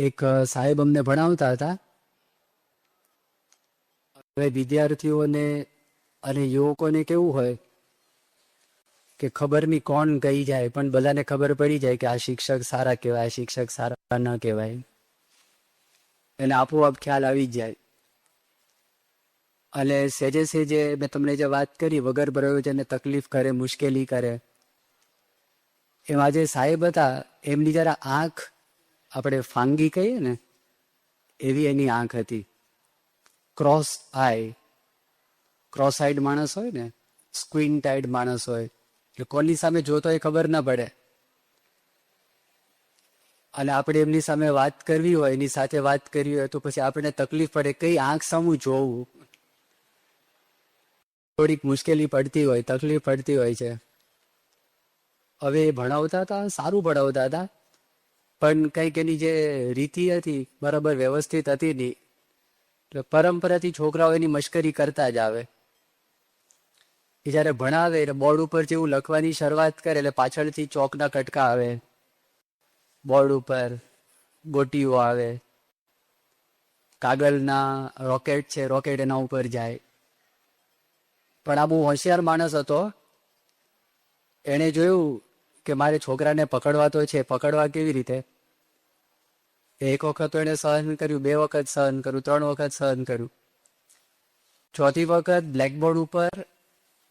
એક સાહેબ અમને ભણાવતા હતા. હવે વિદ્યાર્થીઓને અને યુવકોને કેવું હોય કે ખબર નહીં કોણ કહી જાય, પણ બધાને ખબર પડી જાય કે આ શિક્ષક સારા કહેવાય, શિક્ષક સારા ન કહેવાય, એને આપોઆપ ખ્યાલ આવી જ જાય. અને સેજે સેજે મેં તમને જે વાત કરી, વગર પ્રયોજને તકલીફ કરે, મુશ્કેલી કરે, એમાં જે સાહેબ હતા એમની જરા આંખ આપણે ફાંગી કહીએ ને એવી એની આંખ હતી. ક્રોસ આઈ, ક્રોસ આઈડ માણસ હોય ને, સ્ક્વીન ટાઈડ માણસ હોય, એટલે કોની સામે જોતો એ ખબર ના પડે. અને આપણે એમની સામે વાત કરવી હોય, એની સાથે વાત કરવી હોય, તો પછી આપણને તકલીફ પડે, કઈ આંખ સામું જોવું, થોડીક મુશ્કેલી પડતી હોય, તકલીફ પડતી હોય છે. હવે ભણાવતા હતા, સારું ભણાવતા હતા, પણ કંઈક એની જે રીતિ હતી બરાબર વ્યવસ્થિત હતી નહીં. એટલે પરંપરાથી છોકરાઓ એની મશ્કરી કરતા જ આવે. એ જયારે ભણાવે એટલે બોર્ડ ઉપર જેવું લખવાની શરૂઆત કરે એટલે પાછળથી ચોકના કટકા આવે, બોર્ડ ઉપર ગોટીઓ આવે, કાગળના રોકેટ છે, રોકેટ એના ઉપર જાય. પણ આ બહુ હોશિયાર માણસ હતો. એણે જોયું કે મારે છોકરાને પકડવા તો છે, પકડવા કેવી રીતે? એક વખત તો એને સહન કર્યું, 2 વખત સહન કર્યું, 3 વખત સહન કર્યું. ચોથી વખત બ્લેકબોર્ડ ઉપર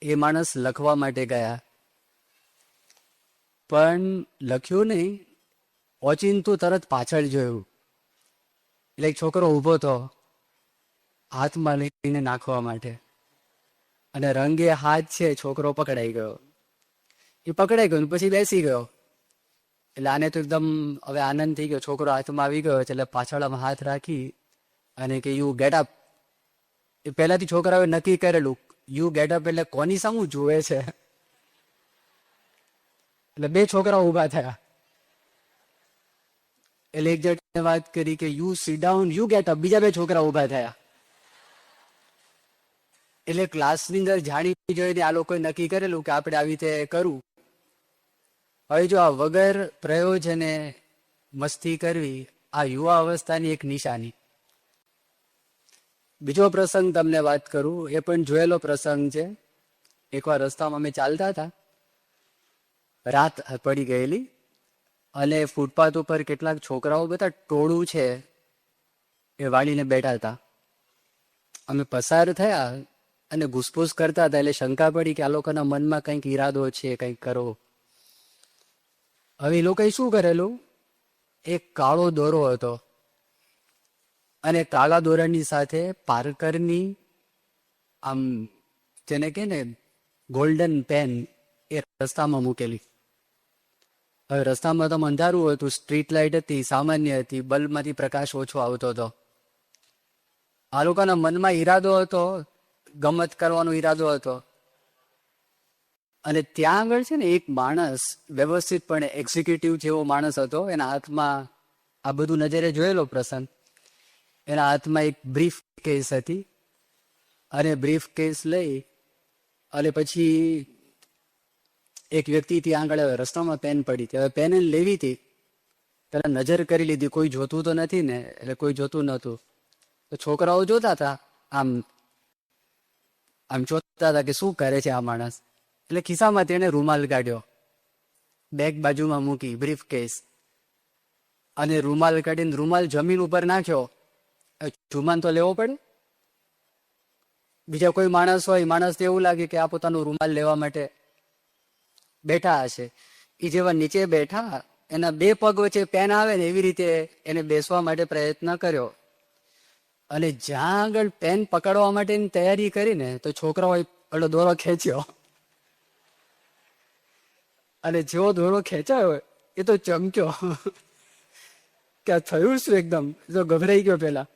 એ માણસ લખવા માટે ગયા, પણ લખ્યું નહીં, ઓચિંતું તરત પાછળ જોયું. એટલે એક છોકરો ઊભો હતો હાથમાં લઈને નાખવા માટે, અને રંગે હાથ છે, છોકરો પકડાઈ ગયો. એ પકડાઈ ગયો પછી બેસી ગયો. એટલે આને તો એકદમ હવે આનંદ થઈ ગયો, છોકરો હાથમાં આવી ગયો છે, એટલે પાછળમાં હાથ રાખી અને કે યુ ગેટ અપ. એ પહેલાથી છોકરાઓએ નક્કી કરેલું, યુ ગેટ અપ એટલે કોની સામું જુએ છે. એટલે 2 છોકરાઓ ઊભા થયા. એટલે એક જણે વાત કરી કે you sit down, you get up. બીજા 2 છોકરા ઊભા થયા. એટલે ક્લાસની અંદર જાણી જોઈને આ લોકોએ નક્કી કરેલું કે આપણે આવી રીતે કરવું. હવે જો આ વગર પ્રયોજને મસ્તી કરવી, આ યુવા અવસ્થાની એક નિશાની. બીજો પ્રસંગ તમને વાત કરું, એ પણ જોયેલો પ્રસંગ છે. એકવાર રસ્તામાં અમે ચાલતા હતા, રાત પડી ગયેલી, અને ફૂટપાથ ઉપર કેટલાક છોકરાઓ બધા ટોળું છે એ વાળીને બેઠા હતા. અમે પસાર થયા અને ઘૂસપૂસ કરતા હતા, એટલે શંકા પડી કે આ લોકોના મનમાં કંઈક ઈરાદો છે, કંઈક કરો. હવે એ લોકોએ શું કરેલું, એક કાળો દોરો હતો, અને કાળા દોરાની સાથે પાર્કરની આમ જેને કે ને ગોલ્ડન પેન એ રસ્તામાં મૂકેલી. હવે રસ્તામાં તો અંધારું હતું, સ્ટ્રીટ લાઇટ હતી, સામાન્ય હતી, બલ્બમાંથી પ્રકાશ ઓછો આવતો હતો. આ લોકોના મનમાં ઈરાદો હતો, ગમત કરવાનો ઈરાદો હતો. અને ત્યાં આગળ છે ને એક માણસ, વ્યવસ્થિતપણે એક્ઝિક્યુટિવ જેવો માણસ હતો, એના હાથમાં આ બધું નજરે જોયેલો પ્રસંગ. એના હાથમાં એક બ્રીફ કેસ હતી, અને બ્રીફ કેસ લઈ અને પછી એક વ્યક્તિ ત્યાં આગળ રસ્તામાં પેન પડી હતી. હવે પેન લેવી હતી, પેલા નજર કરી લીધી, કોઈ જોતું તો નથી ને, એટલે કોઈ જોતું નહોતું. તો છોકરાઓ જોતા હતા, આમ આમ જોતા હતા કે શું કરે છે આ માણસ. એટલે ખિસ્સામાં તેણે રૂમાલ કાઢ્યો, બેગ બાજુમાં મૂકી, બ્રીફ કેસ, અને રૂમાલ કાઢીને રૂમાલ જમીન ઉપર નાખ્યો. જુમાન તો લેવો પડે. બીજા કોઈ માણસ હોય, માણસને એવું લાગે કે આ પોતાનું રૂમાલ લેવા માટે બેઠા હશે. એ જેવા નીચે બેઠા, એના 2 પગ વચ્ચે પેન આવે ને એવી રીતે એને બેસવા માટે પ્રયત્ન કર્યો. અને જ્યાં આગળ પેન પકડવા માટેની તૈયારી કરીને તો છોકરાઓએ પેલો દોરો ખેંચ્યો, અને જેવો દોરો ખેંચાયો એ તો ચમક્યો કે આ થયું શું, એકદમ તો ગભરાઈ ગયો. પેલા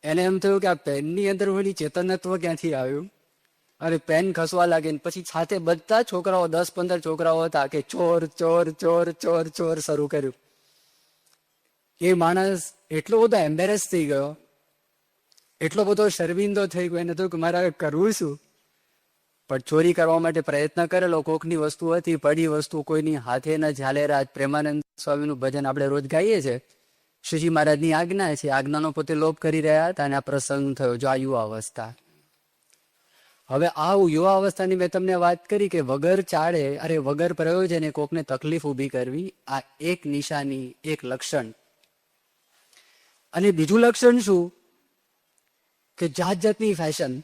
એને એમ થયું કે આ પેનની અંદર વળી ચેતનત્વ ક્યાંથી આવ્યું, અને પેન ખસવા લાગે. પછી સાથે બધા છોકરાઓ, 10-15 છોકરાઓ હતા કે ચોર ચોર ચોર ચોર ચોર શરૂ કર્યું. એ માણસ એટલો બધો એમ્બેરેસ થઈ ગયો, એટલો બધો શર્મિંદો થઈ ગયો, એને થયું કે મારે કરવું શું. પણ ચોરી કરવા માટે પ્રયત્ન કરેલો, કોકની વસ્તુ હતી, પડી વસ્તુ, કોઈની હાથે ન ઝાલેરા. પ્રેમાનંદ સ્વામીનું ભજન આપણે રોજ ગાઈએ છીએ શ્રીજી મહારાજની આજ્ઞા છે, આજ્ઞાનો પોતે લોપ કરી રહ્યા હતા અને આ પ્રસંગ થયો. જો આ યુવા અવસ્થા. હવે આ યુવા અવસ્થાની મેં તમને વાત કરી કે વગર ચાળે, અરે વગર પ્રયોજને કોકને તકલીફ ઊભી કરવી, આ એક નિશાની, એક લક્ષણ. અને બીજું લક્ષણ શું કે જાત જાતની ફેશન.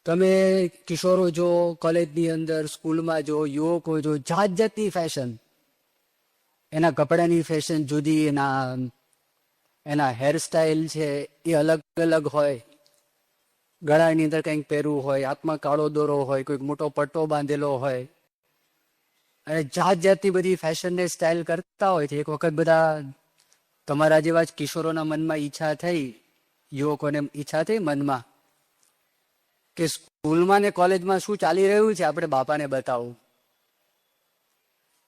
તમે કિશોરો જો, કોલેજની અંદર, સ્કૂલમાં જો, યુવકો જો, જાત જાતની ફેશન. એના કપડાની ફેશન જુદી, એના હેરસ્ટાઇલ છે એ અલગ અલગ હોય. ગળાની અંદર કંઈક પહેરવું હોય, હાથમાં કાળો દોરો હોય, કોઈક મોટો પટ્ટો બાંધેલો હોય, અને જાત જાતની બધી ફેશનને સ્ટાઇલ કરતા હોય છે. એક વખત બધા તમારા જેવા જ કિશોરોના મનમાં ઈચ્છા થઈ, યુવકોને ઈચ્છા થઈ મનમાં કે સ્કૂલમાં ને કોલેજમાં શું ચાલી રહ્યું છે આપણે બાપાને બતાવું.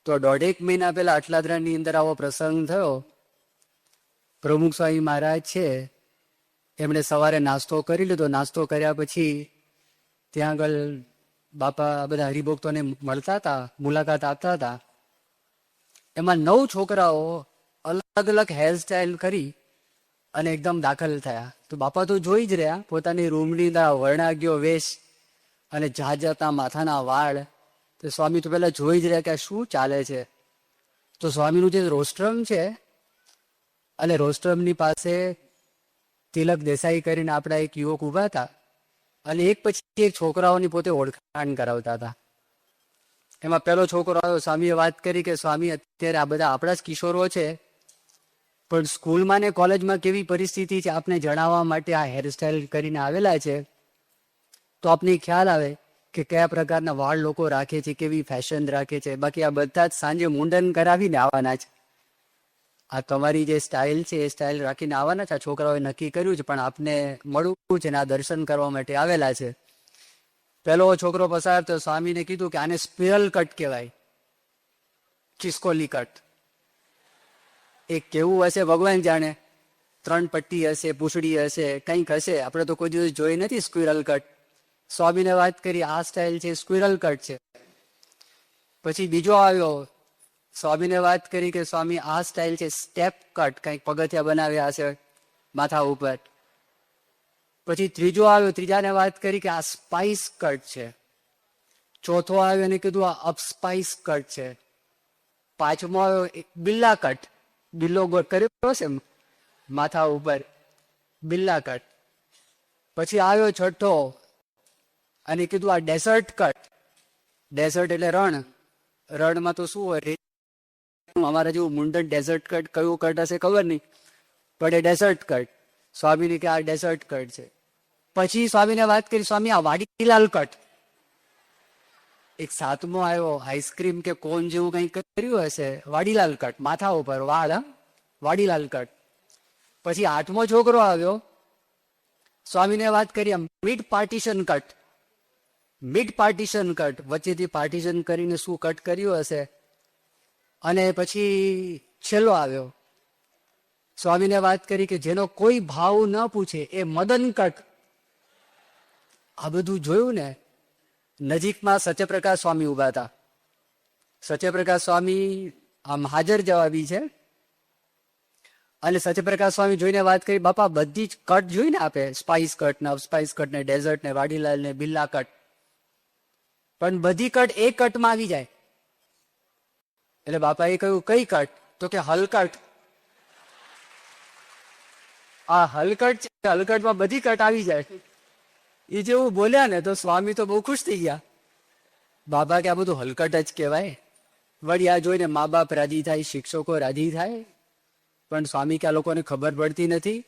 તો 1.5 મહિના પહેલા અટલાદરાની અંદર આવો પ્રસંગ થયો. પ્રમુખ સ્વામી મહારાજ છે, એમણે સવારે નાસ્તો કરી લીધો. નાસ્તો કર્યા પછી ત્યાં આગળ બાપા બધા હરિભક્તોને મળતા હતા, મુલાકાત આપતા હતા. એમાં 9 છોકરાઓ અલગ અલગ હેરસ્ટાઇલ કરી અને એકદમ દાખલ થયા. તો બાપા તો જોઈ જ રહ્યા, પોતાની રૂમની અંદર વર્ણાગ્યો વેશ અને જાત જાતના માથાના વાળ. તો સ્વામી તો પેલા જોઈ જ રહ્યા કે શું ચાલે છે. તો સ્વામીનું જે રોસ્ટ્રમ છે, અને રોસ્ટ્રમની પાસે તિલક દેસાઈ કરીને આપણા એક યુવક ઉભા હતા અને એક પછી એક છોકરાઓની પોતે ઓળખાણ કરાવતા હતા. એમાં પેલો છોકરો આવ્યો. સ્વામીએ વાત કરી કે સ્વામી અત્યારે આ બધા આપણા જ કિશોરો છે, પણ સ્કૂલમાં ને કોલેજમાં કેવી પરિસ્થિતિ છે આપને જણાવવા માટે આ હેરસ્ટાઇલ કરીને આવેલા છે. તો આપને ખ્યાલ આવે કે કયા પ્રકારના વાળ લોકો રાખે છે, કેવી ફેશન રાખે છે. બાકી આ બધા જ સાંજે મુંડન કરાવીને આવવાના છે. આ તમારી જે સ્ટાઇલ છે એ સ્ટાઇલ રાખીને આવવાના છે. આ છોકરાઓએ નક્કી કર્યું છે, પણ આપને મળવું છે ને આ દર્શન કરવા માટે આવેલા છે. પેલો છોકરો પસાર તો સ્વામીને કીધું કે આને સ્પિરલ કટ કહેવાય, ખિસકોલી કટ. એક કેવું હશે ભગવાન જાણે. 3 પટ્ટી હશે, પૂંછડી હશે, કંઈક હશે. આપણે તો કોઈ દિવસ જોઈ નથી સ્ક્વિરલ કટ. સ્વામીને વાત કરી આ સ્ટાઇલ છે સ્ક્વિરલ કટ છે. પછી બીજો આવ્યો. સ્વામીને વાત કરી કે સ્વામી આ સ્ટાઇલ છે સ્ટેપ કટ, કંઈક પગથિયા બનાવ્યા હશે માથા ઉપર. પછી ત્રીજો આવ્યો. ત્રીજાને વાત કરી કે આ સ્પાઇસ કટ છે. ચોથો આવ્યો અને કીધું આ અપ સ્પાઇસ કટ છે. પાંચમો આવ્યો બિલ્લા કટ, બિલ્લો કર્યો છે માથા ઉપર, બિલ્લા કટ. પછી આવ્યો છઠ્ઠો અને કીધું આ ડેઝર્ટ કટ. ડેઝર્ટ એટલે રણ. રણમાં તો શું હોય, અમારા જેવું મુંડન. ડેઝર્ટ કટ કયું કટ હશે ખબર નહીં, પણ એ ડેઝર્ટ કટ. સ્વામીને કે આ ડેઝર્ટ કટ છે. પછી સ્વામીને વાત કરી સ્વામી આ વાડીલાલ કટ. એક સાતમો આવ્યો આઈસ્ક્રીમ કે કોન જેવું કંઈક કર્યું હશે, વાડીલાલ કટ, માથા ઉપર વાળ, વાડીલાલ કટ. પછી 8મો છોકરો આવ્યો. સ્વામીને વાત કરી mid partition cut. Mid partition cut, વચ્ચેથી પાર્ટીશન કરીને શું કટ કર્યું હશે. અને પછી છેલ્લો આવ્યો. સ્વામીને વાત કરી કે જેનો કોઈ ભાવ ન પૂછે એ મદન કટ. આ બધું જોયું ને. નજીકમાં સત્યપ્રકાશ સ્વામી ઉભા હતા. સત્યપ્રકાશ સ્વામી આમ હાજર જવાબી છે. અને સત્યપ્રકાશ સ્વામી જોઈને વાત કરી બાપા બધી જ કટ જોઈને આપે, સ્પાઇસ કટ ને સ્પાઇસ કટ ને ડેઝર્ટ ને વાડીલાલ ને બિલ્લા કટ, પણ બધી કટ એક કટમાં આવી જાય. એટલે બાપાએ કહ્યું કઈ કટ? તો કે હલકટ. આ હલકટ છે, હલકટમાં બધી કટ આવી જાય. એ જેવું બોલ્યા ને તો સ્વામી તો બહુ ખુશ થઈ ગયા. બાબા કે આ બધું હલકટ જ કહેવાય. વળી આ જોઈને મા બાપ રાજી થાય, શિક્ષકો રાજી થાય, પણ સ્વામી કે આ લોકોને ખબર પડતી નથી.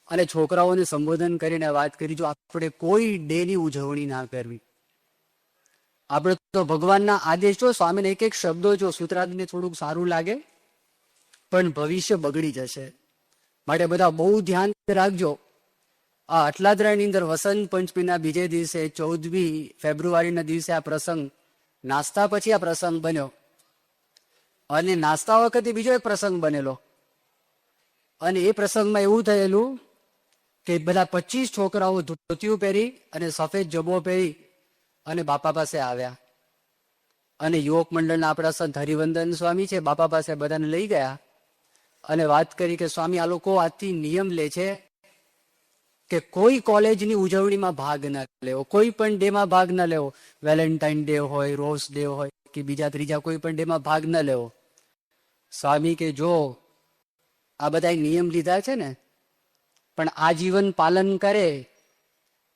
અને છોકરાઓને સંબોધન કરીને વાત કરી જો આપણે કોઈ ડેની ઉજવણી ના કરવી. આપણે તો ભગવાનના આદેશ જો, સ્વામીને એક એક શબ્દો જો, સૂત્રાર્થને થોડુંક સારું લાગે પણ ભવિષ્ય બગડી જશે. માટે બધા બહુ ધ્યાન રાખજો. આ અટલાદરાની અંદર વસંત પંચમીના બીજે દિવસે 14મી ફેબ્રુઆરીના દિવસે આ પ્રસંગ, નાસ્તા પછી આ પ્રસંગ બન્યો. અને નાસ્તા વખતે બીજો એક પ્રસંગ બનેલો. અને એ પ્રસંગમાં એવું થયેલું કે બધા 25 છોકરાઓ ધોતિયું પહેરી અને સફેદ જબો પહેરી અને બાપા પાસે આવ્યા. અને યુવક મંડળના આપણા સંત હરિવંદન સ્વામી છે, બાપા પાસે બધાને લઈ ગયા. અને વાત કરી કે સ્વામી આ લોકો આજથી નિયમ લે છે કે કોઈ કોલેજની ઉજવણીમાં ભાગ ન લેવો, કોઈ પણ ડેમાં ભાગ ન લેવો. વેલેન્ટાઇન ડે હોય, રોઝ ડે હોય કે બીજા ત્રીજા કોઈ પણ ડેમાં ભાગ ન લેવો. સ્વામી કે જો આ બધા નિયમ લીધા છે ને, પણ આજીવન પાલન કરે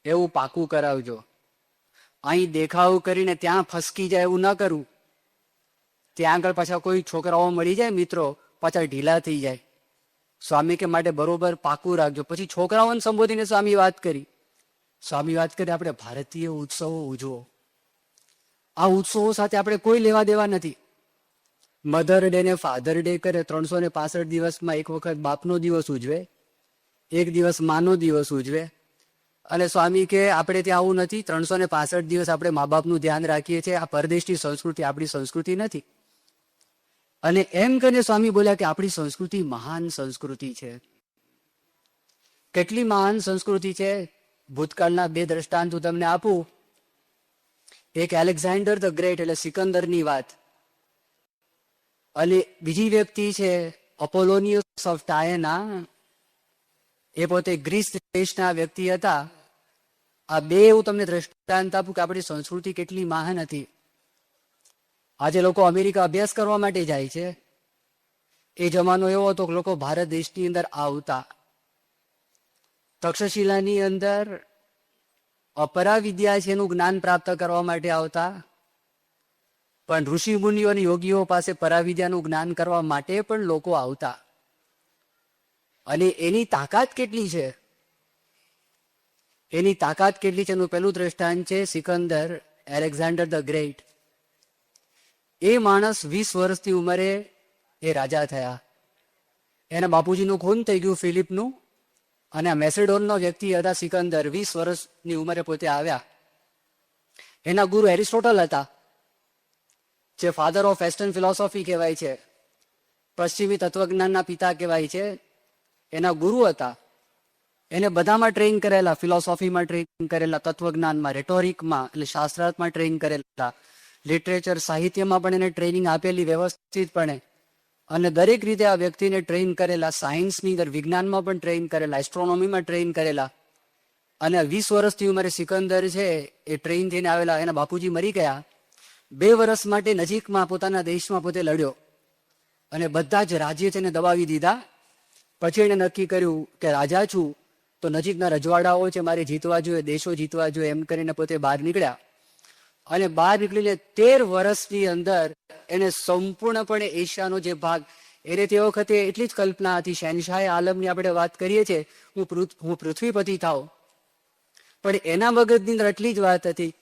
એવું પાકું કરાવજો. અહીં દેખાવ કરીને ત્યાં ફસકી જાય એવું ન કરું. ત્યાં આગળ પાછા કોઈ છોકરાઓ મળી જાય મિત્રો, પાછા ઢીલા થઈ જાય. સ્વામી કે માટે બરોબર પાકું રાખજો. પછી છોકરાઓને સંબોધીને સ્વામી વાત કરી. સ્વામી વાત કરી આપણે ભારતીય ઉત્સવો ઉજવો. આ ઉત્સવો સાથે આપણે કોઈ લેવા દેવા નથી. મધર ડે ને ફાધર ડે કરે, 365 દિવસમાં એક વખત બાપનો દિવસ ઉજવે, એક દિવસ માનો દિવસ ઉજવે. અને સ્વામી કે આપણે ત્યાં આવું નથી. 365 દિવસ આપણે મા બાપનું ધ્યાન રાખીએ છીએ. આ પરદેશની સંસ્કૃતિ આપણી સંસ્કૃતિ નથી. અને એમ કરીને સ્વામી બોલ્યા કે આપણી સંસ્કૃતિ મહાન સંસ્કૃતિ છે. કેટલી મહાન સંસ્કૃતિ છે. ભૂતકાળના 2 દ્રષ્ટાંત હું તમને આપું. એક એલેક્ઝાન્ડર ધ ગ્રેટ એટલે સિકંદરની વાત, અને બીજી વ્યક્તિ છે અપોલોનિયસ ઓફ ટાયના. એ પોતે ગ્રીસ દેશના વ્યક્તિ હતા. આ 2 હું તમને દ્રષ્ટાંત આપું કે આપણી સંસ્કૃતિ કેટલી મહાન હતી. આજે લોકો અમેરિકા અભ્યાસ કરવા માટે જાય છે. એ જમાનો એવો હતો કે લોકો ભારત દેશની અંદર આવતા. તક્ષશિલાની અંદર અપરાવિદ્યા છે એનું જ્ઞાન પ્રાપ્ત કરવા માટે આવતા. પણ ઋષિ મુનિઓ અને યોગીઓ પાસે પરાવિદ્યાનું જ્ઞાન કરવા માટે પણ લોકો આવતા. અને એની તાકાત કેટલી છે, એની તાકાત કેટલી છે એનું પહેલું દ્રષ્ટાંત છે સિકંદર, એલેક્ઝાન્ડર ધ ગ્રેટ. એ માણસ 20 વર્ષની ઉંમરે એ રાજા થયા. એના બાપુજીનું ખૂન થઈ ગયું ફિલિપનું, અને આ મેસેડોનનો વ્યક્તિ હતા સિકંદર. 20 વર્ષની ઉંમરે પોતે આવ્યા. એના ગુરુ એરિસ્ટોટલ હતા, જે ફાધર ઓફ વેસ્ટર્ન ફિલોસોફી કહેવાય છે, પશ્ચિમી તત્વજ્ઞાનના પિતા કહેવાય છે. એના ગુરુ હતા. એને બધામાં ટ્રેન કરેલા, ફિલોસોફીમાં ટ્રેન કરેલા, તત્વજ્ઞાનમાં, રેટોરિકમાં એટલે શાસ્ત્રાર્થમાં ટ્રેન કરેલા, લિટરેચર સાહિત્યમાં પણ એને ટ્રેનિંગ આપેલી વ્યવસ્થિતપણે. અને દરેક રીતે આ વ્યક્તિને ટ્રેન કરેલા. સાયન્સની અંદર, વિજ્ઞાનમાં પણ ટ્રેન કરેલા, એસ્ટ્રોનોમીમાં ટ્રેન કરેલા. અને 20 વર્ષની ઉંમરે સિકંદર છે એ ટ્રેન થઈને આવેલા. એના બાપુજી મરી ગયા. 2 વર્ષ માટે નજીકમાં પોતાના દેશમાં પોતે લડ્યો અને બધા જ રાજ્ય છે એને દબાવી દીધા. પછી એને નક્કી કર્યું કે રાજા છું તો નજીકના રજવાડાઓ છે મારે જીતવા જોઈએ, દેશો જીતવા જોઈએ, એમ કરીને પોતે બહાર નીકળ્યા. અને બહાર નીકળીને 13 વર્ષની અંદર એને સંપૂર્ણપણે એશિયાનો જે ભાગ, એને તે વખતે એટલી જ કલ્પના હતી, શહેનશાહ આલમની આપણે વાત કરીએ છીએ, હું પૃથ્વીપતિ થાવ. પણ એના મગજની અંદર એટલી જ વાત હતી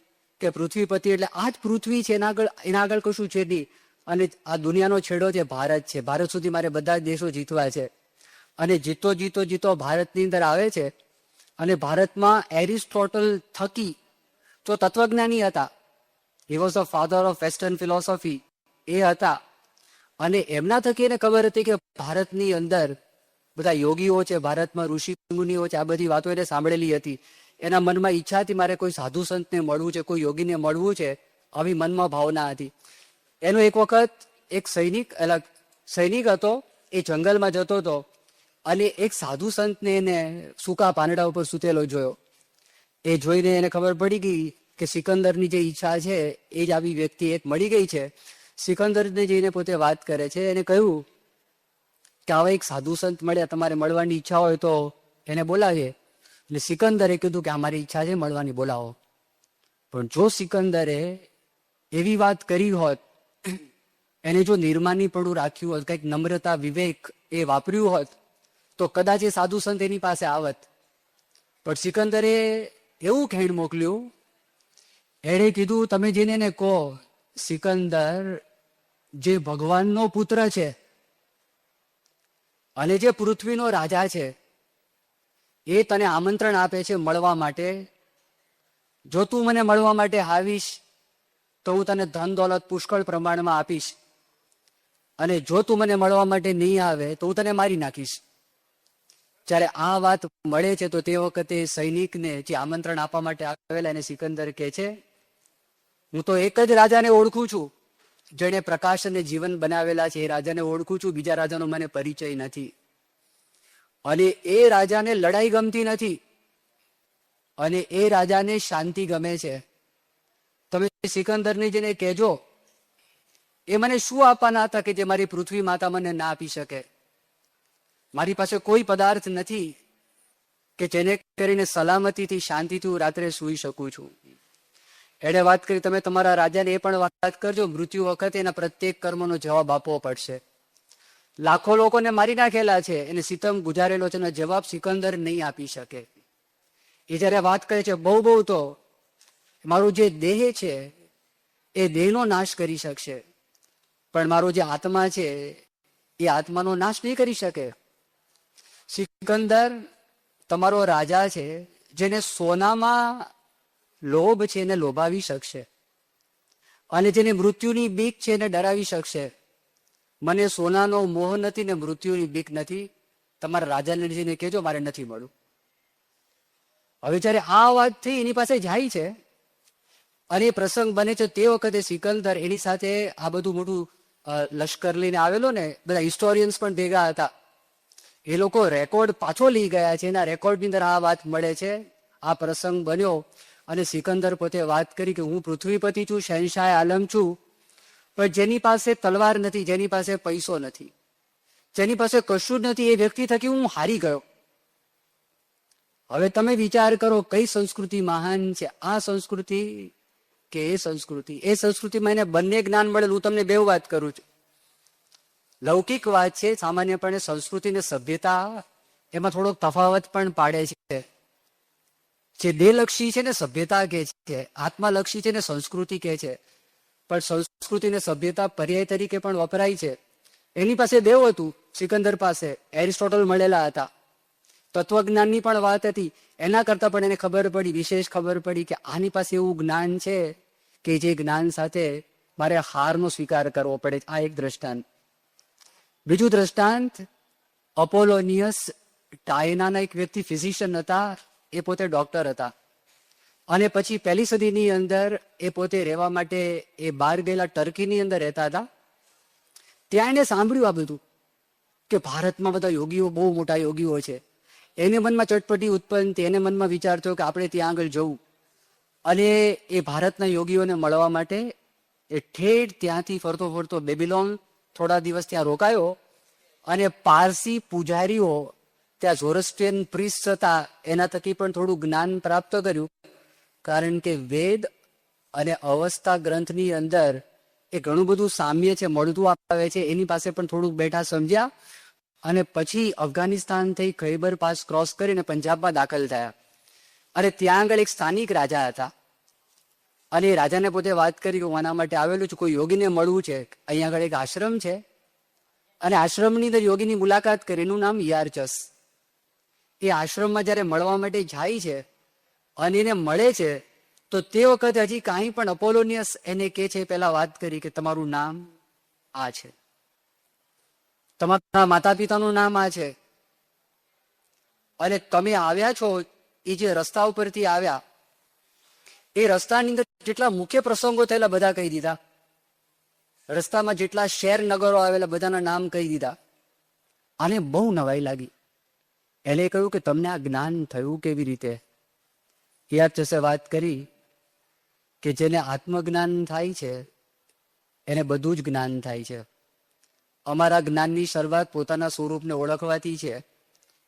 કે પૃથ્વીપતિ એટલે આ જ પૃથ્વી છે, એના આગળ કશું છે નહીં. અને આ દુનિયાનો છેડો જે ભારત છે, ભારત સુધી મારે બધા જ દેશો જીતવા છે. અને જીતો ભારતની અંદર આવે છે. અને ભારતમાં એરિસ્ટોટલ થકી તો તત્વજ્ઞાની હતા. He was the father of western philosophy, એ હતા. અને એમના થકી એને ખબર હતી કે ભારતની અંદર બધા યોગીઓ છે, ભારતમાં ઋષિ મુનિઓ છે, આ બધી વાતો એને સાંભળેલી હતી. એના મનમાં ઈચ્છા હતી મારે કોઈ સાધુ સંતને મળવું છે, કોઈ યોગીને મળવું છે, આવી મનમાં ભાવના હતી. એનો એક વખત એક સૈનિક હતો, એ જંગલમાં જતો હતો અને એક સાધુ સંતને એને સૂકા પાંદડા ઉપર સૂતેલો જોયો. એ જોઈને એને ખબર પડી ગઈ કે સિકંદરની જે ઈચ્છા છે એ જ આવી વ્યક્તિ એક મળી ગઈ છે. સિકંદરને જઈને પોતે વાત કરે છે. એને કહ્યું કે આવા એક સાધુ સંત મળ્યા, તમારે મળવાની ઈચ્છા હોય તો એને બોલાવીએ. એટલે સિકંદરે કીધું કે અમારી ઈચ્છા છે, મળવાની, બોલાવો. પણ જો સિકંદરે એવી વાત કરી હોત, એને જો નિર્માનીપણું રાખ્યું હોત, કંઈક નમ્રતા, વિવેક એ વાપર્યું હોત, તો કદાચ એ સાધુ સંત એની પાસે આવત. પણ સિકંદરે એવું ખેણ મોકલ્યું, એણે કીધું તમે જેને એને કહો સિકંદર જે ભગવાનનો પુત્ર છે અને જે પૃથ્વીનો રાજા છે, એ તને આમંત્રણ આપે છે મળવા માટે. જો તું મને મળવા માટે આવીશ તો હું તને ધન દોલત પુષ્કળ પ્રમાણમાં આપીશ, અને જો તું મને મળવા માટે નહીં આવે તો હું તને મારી નાખીશ. જ્યારે આ વાત મળે છે તો તે વખતે સૈનિકને જે આમંત્રણ આપવા માટે આવેલા એને સિકંદર કહે છે, હું તો એક જ રાજાને ઓળખું છું, જેણે પ્રકાશ અને જીવન બનાવેલા છે એ રાજાને ઓળખું છું, બીજા રાજાનો મને પરિચય નથી. અને એ રાજાને લડાઈ ગમતી નથી અને એ રાજાને શાંતિ ગમે છે. તમે સિકંદરને જેને કહેજો એ મને શું આપવાના હતા કે જે મારી પૃથ્વી માતા મને ના આપી શકે. મારી પાસે કોઈ પદાર્થ નથી કે જેને કરીને સલામતીથી શાંતિથી હું રાત્રે સૂઈ શકું છું. એણે વાત કરી, તમે તમારા રાજાને એ પણ વાત કરજો, મૃત્યુ વખતે એના પ્રત્યેક કર્મનો જવાબ આપવો પડશે. લાખો લોકોને મારી નાખેલા છે, એને સિતમ ગુજારેલો છે, એનો જવાબ સિકંદર નહીં આપી શકે. એ જયારે વાત કરે છે, બહુ તો મારું જે દેહ છે એ દેહનો નાશ કરી શકશે, પણ મારો જે આત્મા છે એ આત્માનો નાશ નહીં કરી શકે. સિકંદર તમારો રાજા છે, જેને સોનામાં લોભ છે એને લોભાવી શકશે અને જેને મૃત્યુની બીક છે એને ડરાવી શકશે. મને સોનાનો મોહ નથી ને મૃત્યુની બીક નથી. તમારા રાજાને જઈને કહેજો મારે નથી મળવું. હવે જયારે આ વાત થઈ એની પાસે જાય છે અને એ પ્રસંગ બને છે, તે વખતે સિકંદર એની સાથે આ બધું મોટું લશ્કર લઈને આવેલો ને, બધા હિસ્ટોરિયન્સ પણ ભેગા હતા. એ લોકો રેકોર્ડ પાછો લઈ ગયા છે. એના રેકોર્ડની અંદર આ વાત મળે છે, આ પ્રસંગ બન્યો. અને સિકંદર પોતે વાત કરી કે હું પૃથ્વીપતિ છું, શહેનશાહ આલમ છું, પણ જેની પાસે તલવાર નથી, જેની પાસે પૈસો નથી, જેની પાસે કશું જ નથી, એ વ્યક્તિ થકી હું હારી ગયો. હવે તમે વિચાર કરો કઈ સંસ્કૃતિ મહાન છે, આ સંસ્કૃતિ કે એ સંસ્કૃતિ? એ સંસ્કૃતિમાં એને બંને જ્ઞાન મળેલું. હું તમને બે વાત કરું છું. લૌકિક વાત છે, સામાન્યપણે સંસ્કૃતિ ને સભ્યતા એમાં થોડોક તફાવત પણ પાડે છે. જે દેહલક્ષી છે ને સભ્યતા કહે છે, આત્માલક્ષી છે ને સંસ્કૃતિ કહે છે. પણ સંસ્કૃતિ ને સભ્યતા પર્યાય તરીકે પણ વપરાય છે. એની પાસે બેવ હતું. સિકંદર પાસે એરિસ્ટોટલ મળેલા હતા, તત્વજ્ઞાનની પણ વાત હતી. એના કરતા પણ એને ખબર પડી, વિશેષ ખબર પડી કે આની પાસે એવું જ્ઞાન છે કે જે જ્ઞાન સાથે મારે હારનો સ્વીકાર કરવો પડે. આ એક દ્રષ્ટાંત. બીજું દ્રષ્ટાંત, અપોલોનિયસ ટાયનાના એક વ્યક્તિ ફિઝિશિયન હતા. એ પોતે ડોક્ટર હતા અને પછી 1લી સદીની અંદર એ પોતે રહેવા માટે એ બહાર ગયેલા, ટર્કીની અંદર રહેતા હતા. ત્યાં એને સાંભળ્યું આ બધું કે ભારતમાં બધા યોગીઓ, બહુ મોટા યોગીઓ છે. એને મનમાં ચટપટી ઉત્પન્ન થઈ. એને મનમાં વિચાર થયો કે આપણે ત્યાં આગળ જવું. અને એ ભારતના યોગીઓને મળવા માટે એ ઠેઠ ત્યાંથી ફરતો ફરતો બેબીલોન થોડા દિવસ ત્યાં રોકાયો અને પારસી પૂજારીઓ, ત્યાં ઝોરસ્ટ્રિયન પ્રિસ્ટ હતા, એના થકી પણ થોડું જ્ઞાન પ્રાપ્ત કર્યું. કારણ કે વેદ અને અવસ્થા ગ્રંથની અંદર એ ઘણું બધું સામ્ય છે, મળતું આવે છે. એની પાસે પણ થોડુંક બેઠા સમજ્યા અને પછી અફઘાનિસ્તાન થઈ ખૈબર પાસ ક્રોસ કરીને પંજાબમાં દાખલ થયા. અને ત્યાં આગળ એક સ્થાનિક રાજા હતા અને એ રાજાને પોતે વાત કરી કે હું આના માટે આવેલું છું, કોઈ યોગીને મળવું છે. અહીંયા આગળ એક આશ્રમ છે અને આશ્રમની અંદર યોગીની મુલાકાત કરી. એનું નામ યારચસ. એ આશ્રમમાં જયારે મળવા માટે જાય છે અને એને મળે છે તો તે વખતે હજી કાંઈ પણ અપોલોનિયસ એને કે છે, પેલા વાત કરી કે તમારું નામ આ છે, તમારા માતા પિતાનું નામ આ છે, અને તમે આવ્યા છો એ જે રસ્તા ઉપરથી આવ્યા એ રસ્તાની અંદર જેટલા મુખ્ય પ્રસંગો થયેલા બધા કહી દીધા. રસ્તામાં જેટલા શહેર નગરો આવેલા બધાના નામ કહી દીધા. આને બહુ નવાઈ લાગી. એને કહ્યું કે તમને આ જ્ઞાન થયું કેવી રીતે? યારચસે વાત કરી કે જેને આત્મજ્ઞાન થાય છે એને બધું જ જ્ઞાન થાય છે. અમારા જ્ઞાનની શરૂઆત પોતાના સ્વરૂપને ઓળખવાથી છે.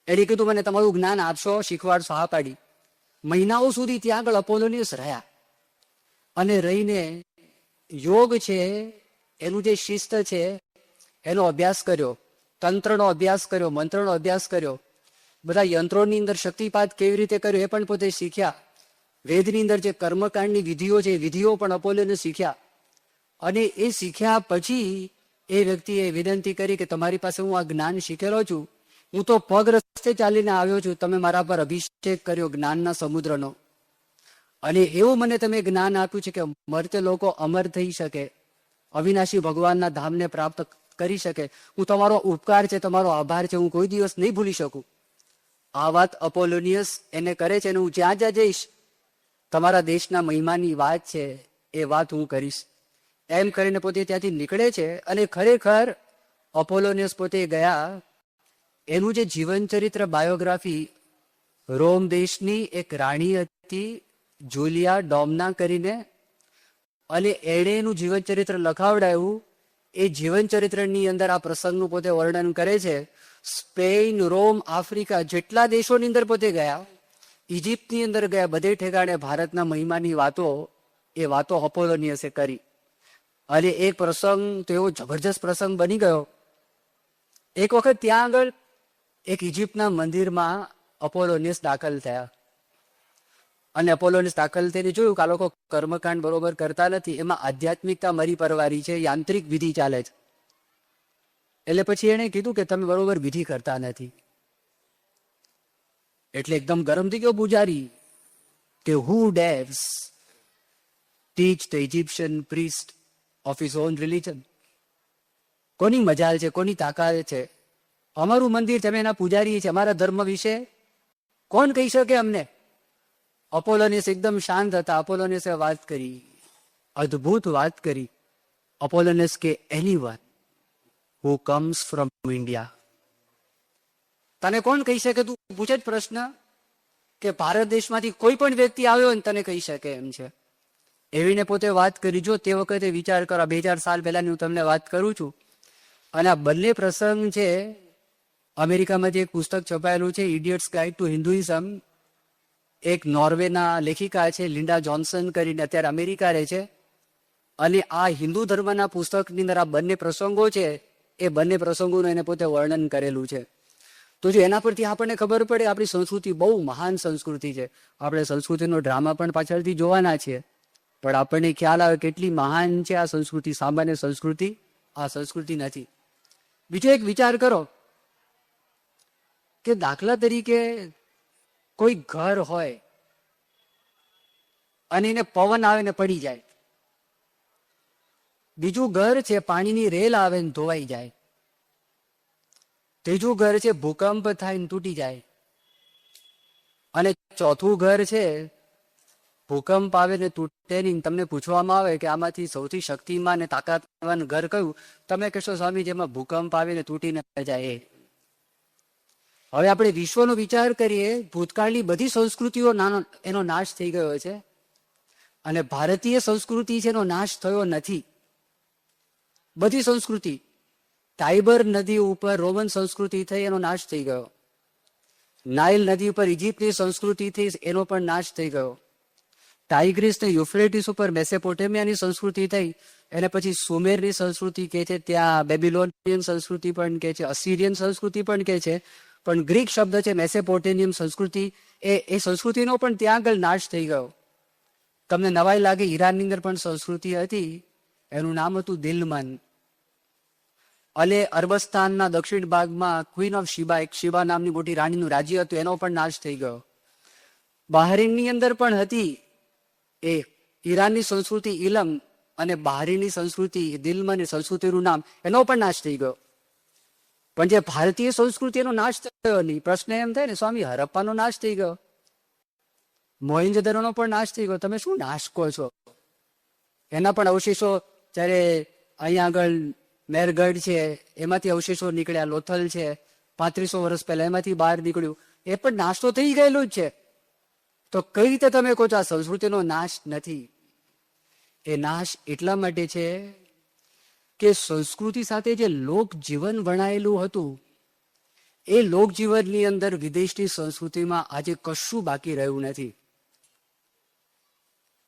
એને કીધું મને તમારું જ્ઞાન આપશો, શીખવાડશો? હા પાડી. મહિનાઓ સુધી ત્યાં આગળ અપોલોનિયસ રહ્યા અને રહીને યોગ છે એનું જે શિસ્ત છે એનો અભ્યાસ કર્યો, તંત્રનો અભ્યાસ કર્યો, મંત્રનો અભ્યાસ કર્યો, બધા યંત્રોની અંદર શક્તિપાત કેવી રીતે કર્યો એ પણ પોતે શીખ્યા. વેદની અંદર જે કર્મકાંડની વિધિઓ છે એ વિધિઓ પણ અપોલોને શીખ્યા. અને એ શીખ્યા પછી એ વ્યક્તિએ વિનંતી કરી કે તમારી પાસે હું આ જ્ઞાન શીખેલો છું, હું તો પગ રસ્તે ચાલીને આવ્યો છું, તમે મારા પર અભિષેક કર્યો જ્ઞાનના સમુદ્રનો, અને એવું મને તમે જ્ઞાન આપ્યું છે કે મરતે લોકો અમર થઈ શકે, અવિનાશી ભગવાનના ધામને પ્રાપ્ત કરી શકે. હું તમારો ઉપકાર છે, તમારો આભાર છે, હું કોઈ દિવસ નહીં ભૂલી શકું. આ વાત અપોલોનિયસ એને કરે છે અને હું જ્યાં જ્યાં જઈશ તમારા દેશના મહિમાની વાત છે એ વાત હું કરીશ. એમ કરીને પોતે ત્યાંથી નીકળે છે. અને ખરેખર અપોલોનિયસ પોતે ગયા, એનું જે જીવન ચરિત્ર બાયોગ્રાફી રોમ દેશની એક રાણી હતી જુલિયા ડોમના કરીને, અને એણે એનું જીવન ચરિત્ર લખાવડાયું. એ જીવન ચરિત્રની અંદર આ પ્રસંગનું પોતે વર્ણન કરે છે. સ્પેન, રોમ, આફ્રિકા જેટલા દેશોની અંદર પોતે ગયા, ઇજિપ્તની અંદર ગયા, બધે ઠેકાણે ભારતના મહિમાની વાતો, એ વાતો અપોલોનિયસે કરી. અને એક પ્રસંગ તો એવો જબરજસ્ત પ્રસંગ બની ગયો. એક વખત ત્યાં આગળ એક ઇજિપ્તના મંદિરમાં અપોલોનિયસ દાખલ થયા. અને અપોલોનિયસ દાખલ થઈને જોયું કે આ લોકો કર્મકાંડ બરોબર કરતા નથી, એમાં આધ્યાત્મિકતા મરી પરવારી છે, યાંત્રિક વિધિ ચાલે છે. એટલે પછી એણે કીધું કે તમે બરોબર વિધિ કરતા નથી. એટલે એકદમ ગરમ થઈ ગયો પૂજારી કે who dares teach the Egyptian priest of his own religion. કોની મજાલ છે, કોની તાકાત છે, અમારું મંદિર, તમે એના પૂજારી છે, અમારા ધર્મ વિશે કોણ કહી શકે અમને? અપોલોનિયસ એકદમ શાંત હતા. અપોલોનિયસે વાત કરી, અદ્ભુત વાત કરી. અપોલોનિયસ કે anyone who comes from India. તને કોણ કહી શકે? તું પૂછે જ પ્રશ્ન કે ભારત દેશમાંથી કોઈ પણ વ્યક્તિ આવ્યો ને તને કહી શકે એમ છે. એવીને પોતે વાત કરી. જો તે વખતે વિચાર કરો, 2000 સાલ પહેલાની હું તમને વાત કરું છું. અને આ બંને પ્રસંગ છે. અમેરિકામાંથી એક પુસ્તક છપાયેલું છે, ઇડિયટ્સ ગાઈડ ટુ હિન્દુઇઝમ. એક નોર્વેના લેખિકા છે લિન્ડા જોન્સન કરીને, અત્યારે અમેરિકા રહે છે. અને આ હિન્દુ ધર્મના પુસ્તકની અંદર આ બંને પ્રસંગો છે, એ બંને પ્રસંગોનું એને પોતે વર્ણન કરેલું છે. તો જો એના પરથી આપણને ખબર પડે આપણી સંસ્કૃતિ બહુ મહાન સંસ્કૃતિ છે. આપણે સંસ્કૃતિનો ડ્રામા પણ પાછળથી જોવાના છીએ, પણ આપણને ખ્યાલ આવે કેટલી મહાન છે આ સંસ્કૃતિ. સામાન્ય સંસ્કૃતિ આ સંસ્કૃતિ નથી. બીજો એક વિચાર કરો કે દાખલા તરીકે કોઈ ઘર હોય અને એને પવન આવે ને પડી જાય. બીજું ઘર છે પાણીની રેલ આવે ને ધોવાઈ જાય. ત્રીજું ઘર છે ભૂકંપ થાય ને તૂટી જાય. અને ચોથું ઘર છે ભૂકંપ આવે ને તૂટે નહીં. તમને પૂછવામાં આવે કે આમાંથી સૌથી શક્તિમાન ને તાકાતવાન ઘર કયું? તમે કહેશો સ્વામી જેમાં ભૂકંપ આવે ને તૂટીને જાય. હવે આપણે વિશ્વનો વિચાર કરીએ, ભૂતકાળની બધી સંસ્કૃતિઓ એનો નાશ થઈ ગયો છે, અને ભારતીય સંસ્કૃતિ છે એનો નાશ થયો નથી. બધી સંસ્કૃતિ, ટાઈબર નદી ઉપર રોમન સંસ્કૃતિ થઈ, એનો નાશ થઈ ગયો. નાઇલ નદી ઉપર ઇજિપ્તની સંસ્કૃતિ થઈ, એનો પણ નાશ થઈ ગયો. ટાઇગ્રીસ ને યુફ્રેટિસ ઉપર મેસોપોટેમિયાની સંસ્કૃતિ થઈ, એને પછી સુમેરની સંસ્કૃતિ કહે છે, ત્યાં બેબિલોનિયન સંસ્કૃતિ પણ કહે છે, અસીરિયન સંસ્કૃતિ પણ કહે છે. પણ ગ્રીક શબ્દ છે મેસોપોટેમિયન સંસ્કૃતિ, એ સંસ્કૃતિનો પણ ત્યાં આગળ નાશ થઈ ગયો. તમને નવાઈ લાગે, ઈરાનની અંદર પણ સંસ્કૃતિ હતી, એનું નામ હતું દિલમન. અને અરબસ્તાનના દક્ષિણ ભાગમાં ક્વીન ઓફ શિબા, એક શિબા નામની મોટી રાણીનું રાજ્ય હતું, એનો પણ નાશ થઈ ગયો. બહારીનની અંદર પણ હતી એ ઈરાનની સંસ્કૃતિ ઇલમ, અને બહારીની સંસ્કૃતિ દિલમન, સંસ્કૃતિનું નામ, એનો પણ નાશ થઈ ગયો. પણ જે ભારતીય સંસ્કૃતિનો નાશ થયો નહીં. પ્રશ્ન એમ થાય ને, સ્વામી હરપ્પાનો નાશ થઈ ગયો, મોહેંજો-દરોનો પણ નાશ થઈ ગયો, તમે શું નાશ કહો છો? એના પણ અવશેષો, જ્યારે અહીંયા આગળ મેરગઢ છે એમાંથી અવશેષો નીકળ્યા, લોથલ છે 3500 વર્ષ પહેલા એમાંથી બહાર નીકળ્યું, એ પણ નાશ તો થઈ ગયેલો જ છે. તો કઈ રીતે તમે કહો છો આ સંસ્કૃતિનો નાશ નથી? એ નાશ એટલા માટે છે કે સંસ્કૃતિ સાથે જે લોકજીવન વણાયેલું હતું, એ લોકજીવનની અંદર વિદેશની સંસ્કૃતિમાં આજે કશું બાકી રહ્યું નથી.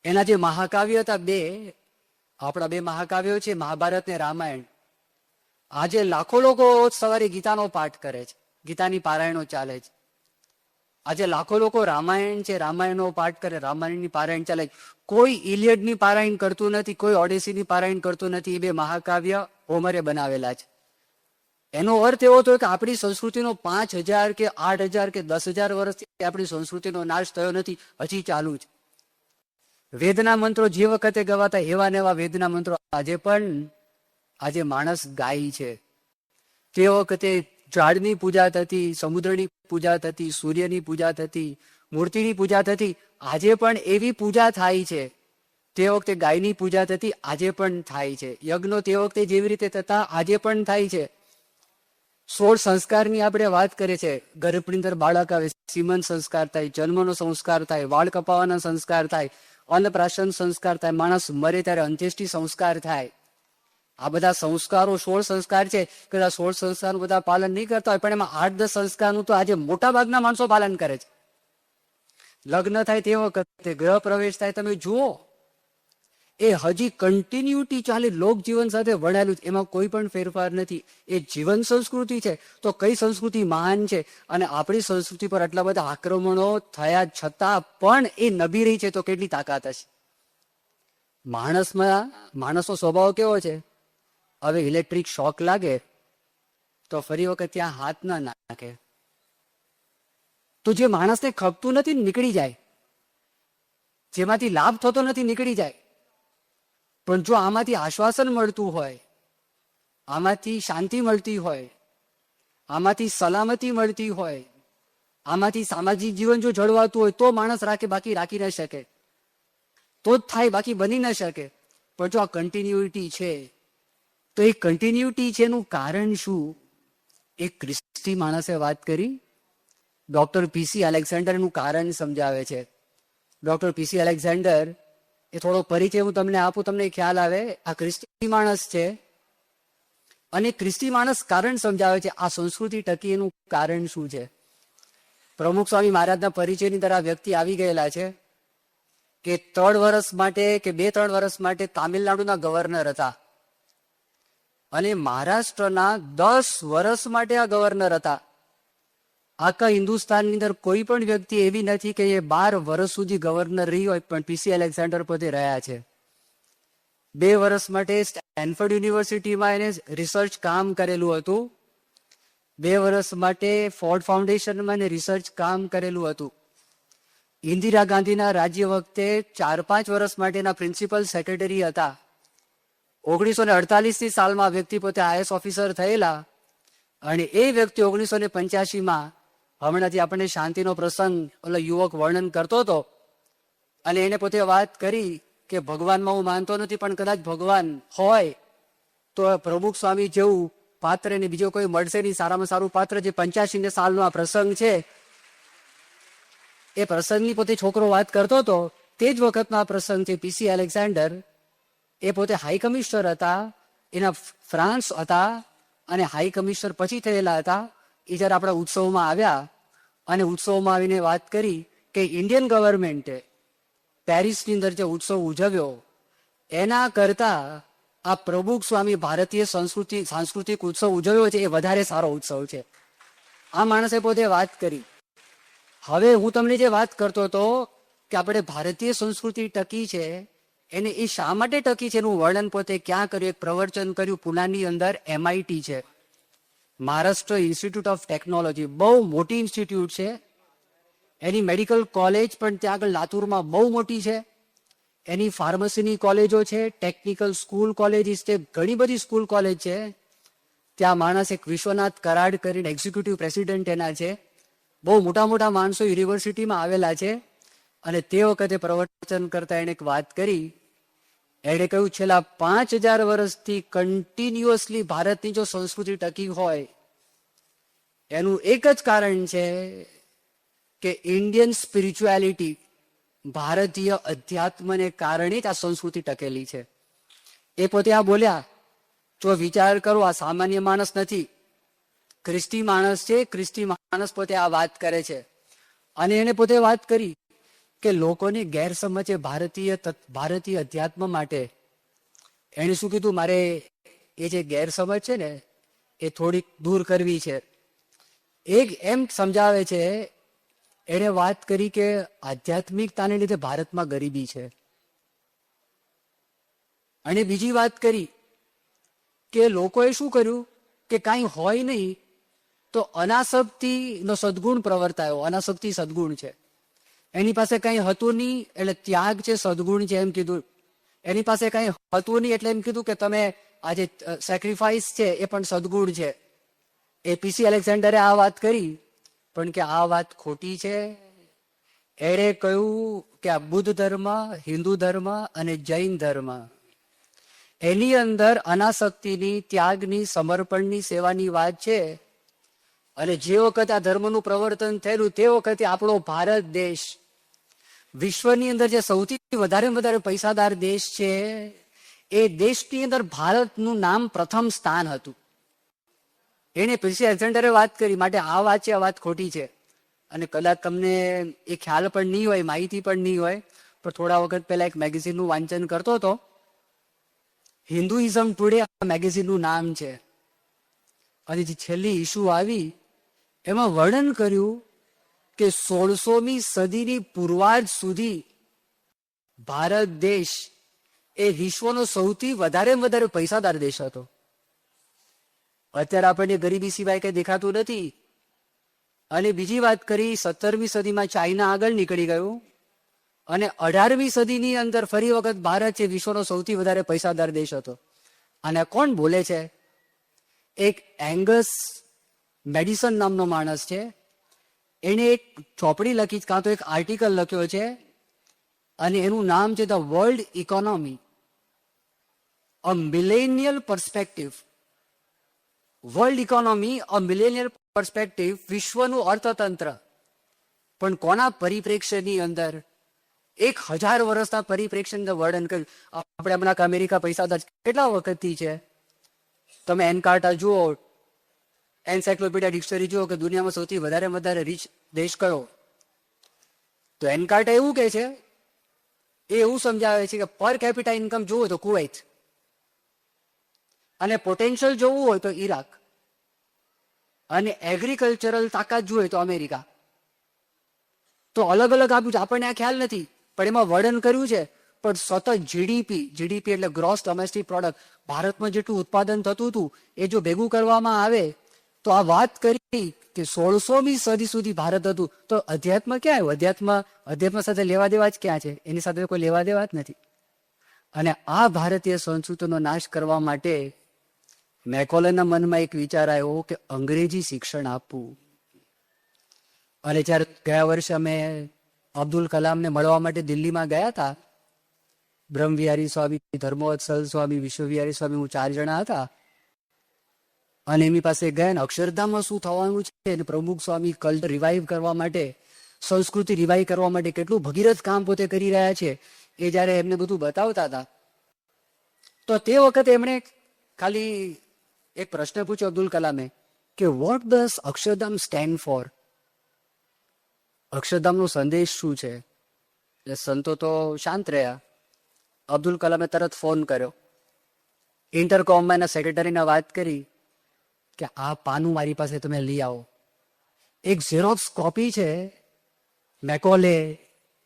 એના જે મહાકાવ્ય હતા, આપણા બે મહાકાવ્યો છે, મહાભારત ને રામાયણ. આજે લાખો લોકો સવારે ગીતાનો પાઠ કરે છે, ગીતાની પારાયણો ચાલે છે. આજે લાખો લોકો રામાયણ છે, રામાયણનો પાઠ કરે, રામાયણની પારાયણ ચાલે છે. કોઈ ઇલિયડની પારાયણ કરતું નથી, કોઈ ઓડિસીની પારાયણ કરતું નથી. એ બે મહાકાવ્ય હોમરે બનાવેલા છે. એનો અર્થ એવો થયો કે આપણી સંસ્કૃતિનો 5000 કે 8000 કે 10,000 વર્ષથી આપણી સંસ્કૃતિનો નાશ થયો નથી, હજી ચાલુ છે. વેદના મંત્રો જે વખતે ગવાતા એવા ને એવા વેદના મંત્રો આજે માણસ ગાય છે. તે વખતે ઝાડની પૂજા થતી, સમુદ્રની પૂજા થતી, સૂર્યની પૂજા થતી, મૂર્તિની પૂજા થતી. આજે પણ એવી પૂજા થાય છે, તે વખતે ગાયની પૂજા થતી, આજે પણ થાય છે. યજ્ઞો તે વખતે જેવી રીતે થતા આજે પણ થાય છે. 16 સંસ્કારની આપણે વાત કરીએ છીએ. ગર્ભની અંદર બાળક આવે, સીમન સંસ્કાર થાય, જન્મનો સંસ્કાર થાય, વાળ કપાવાના સંસ્કાર થાય, અન્નપ્રાશન સંસ્કાર થાય, માણસ મરે ત્યારે અંત્યેષ્ટિ સંસ્કાર થાય. આ બધા સંસ્કારો 16 સંસ્કાર છે. કદાચ 16 સંસ્કારનું બધા પાલન નહીં કરતા હોય, પણ એમાં 8-10 સંસ્કારનું તો આજે મોટા ભાગના માણસો પાલન કરે છે. લગ્ન થાય તે વખતે, ગ્રહ પ્રવેશ થાય, તમે જુઓ એ હજી કન્ટિન્યુટી ચાલે, લોકજીવન સાથે વણાયેલું છે, એમાં કોઈ પણ ફેરફાર નથી. એ જીવન સંસ્કૃતિ છે. તો કઈ સંસ્કૃતિ મહાન છે? અને આપણી સંસ્કૃતિ પર આટલા બધા આક્રમણો થયા છતાં પણ એ નબી રહી છે, તો કેટલી તાકાત હશે? માણસનો સ્વભાવ કેવો છે? હવે ઇલેક્ટ્રિક શોક લાગે તો ફરી વખત ત્યાં હાથ ના નાખે. તો જે માણસને ખપતું નથી નીકળી જાય, જેમાંથી લાભ થતો નથી નીકળી જાય. પણ જો આમાંથી આશ્વાસન મળતું હોય, આમાંથી શાંતિ મળતી હોય, આમાંથી સલામતી મળતી હોય, આમાંથી સામાજિક જીવન જો જળવાતું હોય, તો માણસ રાખે, બાકી રાખી ન શકે. તો જ થાય, બાકી બની ન શકે. પણ જો આ કન્ટિન્યુટી છે, તો એ કન્ટિન્યુટી છે એનું કારણ શું? એક ખ્રિસ્તી માણસે વાત કરી, ડોક્ટર પીસી અલેક્ઝાન્ડર એનું કારણ સમજાવે છે. ડોક્ટર પીસી અલેક્ઝાન્ડર, એ થોડો પરિચય હું તમને આપું, તમને ખ્યાલ આવે. આ ખ્રિસ્તી માણસ છે, અને ખ્રિસ્તી માણસ કારણ સમજાવે છે આ સંસ્કૃતિ ટકી એનું કારણ શું છે. પ્રમુખ સ્વામી મહારાજના પરિચયની અંદર આ વ્યક્તિ આવી ગયેલા છે કે 3 વર્ષ માટે કે 2-3 વર્ષ માટે તામિલનાડુના ગવર્નર હતા, અને મહારાષ્ટ્રના 10 વર્ષ માટે આ ગવર્નર હતા. આખા હિન્દુસ્તાનની અંદર કોઈ પણ વ્યક્તિ એવી નથી કે એ 12 વર્ષ સુધી ગવર્નર રહી હોય, પણ પીસી અલેક્ઝાન્ડર પોતે રહ્યા છે. 2 વર્ષ માટે સ્ટેનફોર્ડ યુનિવર્સિટીમાં એને રિસર્ચ કામ કરેલું હતું. 2 વર્ષ માટે ફોર્ડ ફાઉન્ડેશનમાં એને રિસર્ચ કામ કરેલું હતું. ઇન્દિરા ગાંધીના રાજ્ય વખતે 4-5 વર્ષ માટેના પ્રિન્સિપલ સેક્રેટરી હતા. 1948ની સાલમાં વ્યક્તિ પોતે IAS ઓફિસર થયેલા, અને એ વ્યક્તિ 1985માં, હમણાંથી આપણને શાંતિનો પ્રસંગ ઓલો યુવક વર્ણન કરતો હતો, અને એને પોતે વાત કરી કે ભગવાનમાં હું માનતો નથી, પણ કદાચ ભગવાન હોય તો પ્રમુખ સ્વામી જેવું પાત્ર એને બીજો કોઈ મળશે નહીં. સારામાં સારું પાત્ર જે 85 સાલનો આ પ્રસંગ છે, એ પ્રસંગની પોતે છોકરો વાત કરતો હતો. તે જ વખતનો આ પ્રસંગ છે. પીસી અલેક્ઝાન્ડર એ પોતે હાઈ કમિશનર હતા, એના ફ્રાન્સ હતા, અને હાઈ કમિશનર પછી થયેલા હતા. એ જયારે આપણા ઉત્સવમાં આવ્યા, અને ઉત્સવમાં આવીને વાત કરી કે ઇન્ડિયન ગવર્મેન્ટે પેરિસની અંદર જે ઉત્સવ ઉજવ્યો, એના કરતા આ પ્રમુખ સ્વામી ભારતીય સાંસ્કૃતિક ઉત્સવ ઉજવ્યો છે, એ વધારે સારો ઉત્સવ છે. આ માણસે પોતે વાત કરી. હવે હું તમને જે વાત કરતો હતો કે આપણે ભારતીય સંસ્કૃતિ ટકી છે, એને એ શા માટે ટકી છે એનું વર્ણન પોતે ક્યાં કર્યું? એક પ્રવચન કર્યું પુનાની અંદર. MIT છે, મહારાષ્ટ્ર ઇન્સ્ટિટ્યૂટ ઓફ ટેકનોલોજી, બહુ મોટી ઇન્સ્ટિટ્યૂટ છે. એની મેડિકલ કોલેજ પણ ત્યાં આગળ લાતુરમાં બહુ મોટી છે. એની ફાર્મસીની કોલેજો છે, ટેકનિકલ સ્કૂલ કોલેજીસ છે, ઘણી બધી સ્કૂલ કોલેજ છે. ત્યાં માણસ એક વિશ્વનાથ કરાડ કરીને એક્ઝિક્યુટિવ પ્રેસિડેન્ટ એના છે. બહુ મોટા મોટા માણસો યુનિવર્સિટીમાં આવેલા છે. અને તે વખતે પ્રવચન કરતા એને એક વાત કરી. એણે કહ્યું, છેલ્લા 5000 વર્ષથી કન્ટિન્યુઅસલી ભારતની જો સંસ્કૃતિ ટકી હોય, એનું એક જ કારણ છે કે ઇન્ડિયન સ્પિરિચ્યુઆલિટી, ભારતીય અધ્યાત્મને કારણે જ આ સંસ્કૃતિ ટકેલી છે. એ પોતે આ બોલ્યા. જો વિચાર કરો, આ સામાન્ય માણસ નથી, ખ્રિસ્તી માણસ છે. ખ્રિસ્તી માણસ પોતે આ વાત કરે છે, અને એને પોતે વાત કરી કે લોકોની ગેરસમજ છે ભારતીય અધ્યાત્મ માટે. એને શું કીધું? મારે એ જે ગેરસમજ છે ને, એ થોડીક દૂર કરવી છે. એક એમ સમજાવે છે, એને વાત કરી કે આધ્યાત્મિકતાને લીધે ભારતમાં ગરીબી છે. અને બીજી વાત કરી કે લોકોએ શું કર્યું કે કાંઈ હોય નહીં તો અનાસક્તિનો સદગુણ પ્રવર્તાયો. અનાસક્તિ સદગુણ છે. એની પાસે કંઈ હતું નહીં એટલે ત્યાગ છે, સદગુણ છે એમ કીધું. એની પાસે કંઈ હતું નહીં એટલે એમ કીધું કે તમે આ જે સેક્રિફાઈસ છે એ પણ સદગુણ છે. એ પીસી અલેક્ઝાન્ડરે આ વાત કરી, પણ કે આ વાત ખોટી છે. એણે કહ્યું કે આ બુદ્ધ ધર્મ, હિન્દુ ધર્મ અને જૈન ધર્મ, એની અંદર અનાસક્તિની, ત્યાગની, સમર્પણની, સેવાની વાત છે. અને જે વખતે આ ધર્મનું પ્રવર્તન થયેલું તે વખતે આપણો ભારત દેશ વિશ્વની અંદર જે સૌથી વધારે પૈસાદાર દેશ છે, એ દેશની અંદર ભારતનું નામ પ્રથમ સ્થાન હતું. એને પીસી એલેક્ઝાન્ડરે વાત કરી. માટે આ વાત છે, આ વાત ખોટી છે. અને કદાચ તમને એ ખ્યાલ પણ નહીં હોય, માહિતી પણ નહીં હોય, પણ થોડા વખત પહેલા એક મેગેઝિનનું વાંચન કરતો હતો. હિન્દુઇઝમ ટુડે આ મેગેઝિનનું નામ છે. અને જે છેલ્લી ઇસ્યુ આવી એમાં વર્ણન કર્યું કે 16મી સદીની પૂર્વાર્ધ સુધી ભારત દેશ એ વિશ્વનો સૌથી વધારે પૈસાદાર દેશ હતો. અત્યારે આપણને ગરીબી સિવાય કઈ દેખાતું નથી. અને બીજી વાત કરી, 17મી સદીમાં ચાઇના આગળ નીકળી ગયું અને 18મી સદીની અંદર ફરી વખત ભારત છે વિશ્વનો સૌથી વધારે પૈસાદાર દેશ હતો. અને કોણ બોલે છે? એક એંગસ મેડિસન નામનો માણસ છે. એને એક ચોપડી લખી, કાં તો એક આર્ટિકલ લખ્યો છે, અને એનું નામ છે the world economy, a millennial perspective. World economy, a millennial perspective, વિશ્વનું અર્થતંત્ર. પણ કોના પરિપ્રેક્ષ્યની અંદર? 1000 વર્ષના પરિપ્રેક્ષ્યનું વર્ણન કર્યું. આપણે હમણાં અમેરિકા પૈસાદાર કેટલા વખતથી છે? તમે એનકાર્ટા જુઓ, એન્સાઇક્લોપીડિયા ડિક્શનરી જુઓ કે દુનિયામાં સૌથી વધારે રીચ દેશ કયો? તો એનકાર્ટા એવું કહે છે, એ એવું સમજાવે છે કે પર કેપિટા ઇન્કમ જોવું તો કુવૈત, અને પોટેન્શિયલ જોવું હોય તો ઈરાક, અને એગ્રીકલ્ચરલ તાકાત જોઈએ તો અમેરિકા. તો અલગ અલગ આપ્યું છે, આપણને આ ખ્યાલ નથી, પણ એમાં વર્ણન કર્યું છે. પણ સતત જીડીપી એટલે ગ્રોસ ડોમેસ્ટિક પ્રોડક્ટ, ભારતમાં જેટલું ઉત્પાદન થતું હતું એ જો ભેગું કરવામાં આવે તો આ વાત કરી કે 16મી સદી સુધી ભારત હતું. તો અધ્યાત્મ ક્યાં આવ્યું? અધ્યાત્મ સાથે લેવા દેવા જ ક્યાં છે? એની સાથે કોઈ લેવા દેવા જ નથી. અને આ ભારતીય સંસ્કૃતિનો નાશ કરવા માટે મેકોલેના મનમાં એક વિચાર આવ્યો કે અંગ્રેજી શિક્ષણ આપવું. અને જ્યારે ગયા વર્ષે અમે અબ્દુલ કલામને મળવા માટે દિલ્હીમાં ગયા હતા, બ્રહ્મવિહારી સ્વામી, ધર્મવત્સલ સ્વામી, વિશ્વવિહારી સ્વામી, હું 4 જણા હતા. અને એમની પાસે ગયા ને અક્ષરધામમાં શું થવાનું છે, અને પ્રમુખ સ્વામી કલ્ચર રિવાઈવ કરવા માટે, સંસ્કૃતિ રિવાઈવ કરવા માટે કેટલું ભગીરથ કામ પોતે કરી રહ્યા છે, એ જયારે એમને બધું બતાવતા હતા, તો તે વખતે એમણે ખાલી એક પ્રશ્ન પૂછ્યો અબ્દુલ કલામે કે what does Akshardham stand for? અક્ષરધામનો સંદેશ શું છે? એટલે સંતો તો શાંત રહ્યા. અબ્દુલ કલામે તરત ફોન કર્યો, ઇન્ટરકોમમાં એના સેક્રેટરીને વાત કરી કે આ પાનું મારી પાસે તમે લઈ આવો. એક ઝેરોક્સ કોપી છે, મેકોલે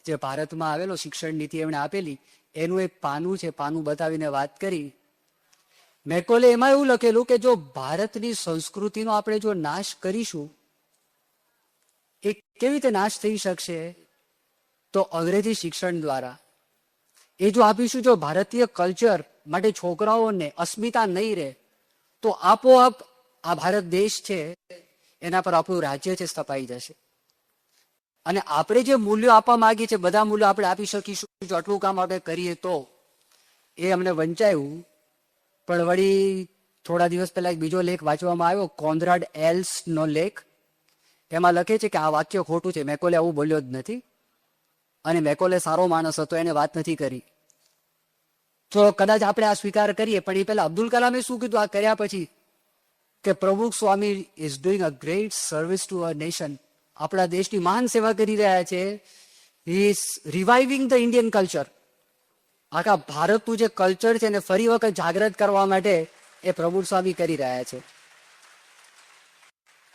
જે ભારતમાં આવેલો શિક્ષણ નીતિ એમણે આપેલી, એનું એક પાનું છે. પાનું બતાવીને વાત કરી. મેકોલે એમાં એવું લખેલું કે જો ભારતની સંસ્કૃતિનો આપણે જો નાશ કરીશું, એ કેવી રીતે નાશ થઈ શકશે? તો અંગ્રેજી શિક્ષણ દ્વારા. એ જો આપીશું, જો ભારતીય કલ્ચર માટે છોકરાઓને અસ્મિતા નહીં રહે, તો આપોઆપ આ ભારત દેશ છે એના પર આપણું રાજ્ય છે સ્થપાઈ જશે. અને આપણે જે મૂલ્યો આપવા માંગીએ છીએ, બધા મૂલ્યો આપણે આપી શકીશું જો આટલું કામ આપણે કરીએ તો. એ અમને વંચાયું. પણ વળી થોડા દિવસ પહેલા એક બીજો લેખ વાંચવામાં આવ્યો, કોનરાડ એલ્સ નો લેખ. એમાં લખે છે કે આ વાક્ય ખોટું છે, મેકોલે આવું બોલ્યો જ નથી. અને મેકોલે સારો માણસ હતો, એને વાત નથી કરી. તો કદાચ આપણે આ સ્વીકાર કરીએ, પણ એ પહેલા અબ્દુલ કલામે શું કીધું આ કર્યા પછી? કે Pramukh Swami is doing a great service to our nation. આપણા દેશની મહાન સેવા કરી રહ્યા છે. He is reviving the Indian culture. આખા ભારતનું જે કલ્ચર છે એને ફરી વખત જાગૃત કરવા માટે એ પ્રમુખ સ્વામી કરી રહ્યા છે.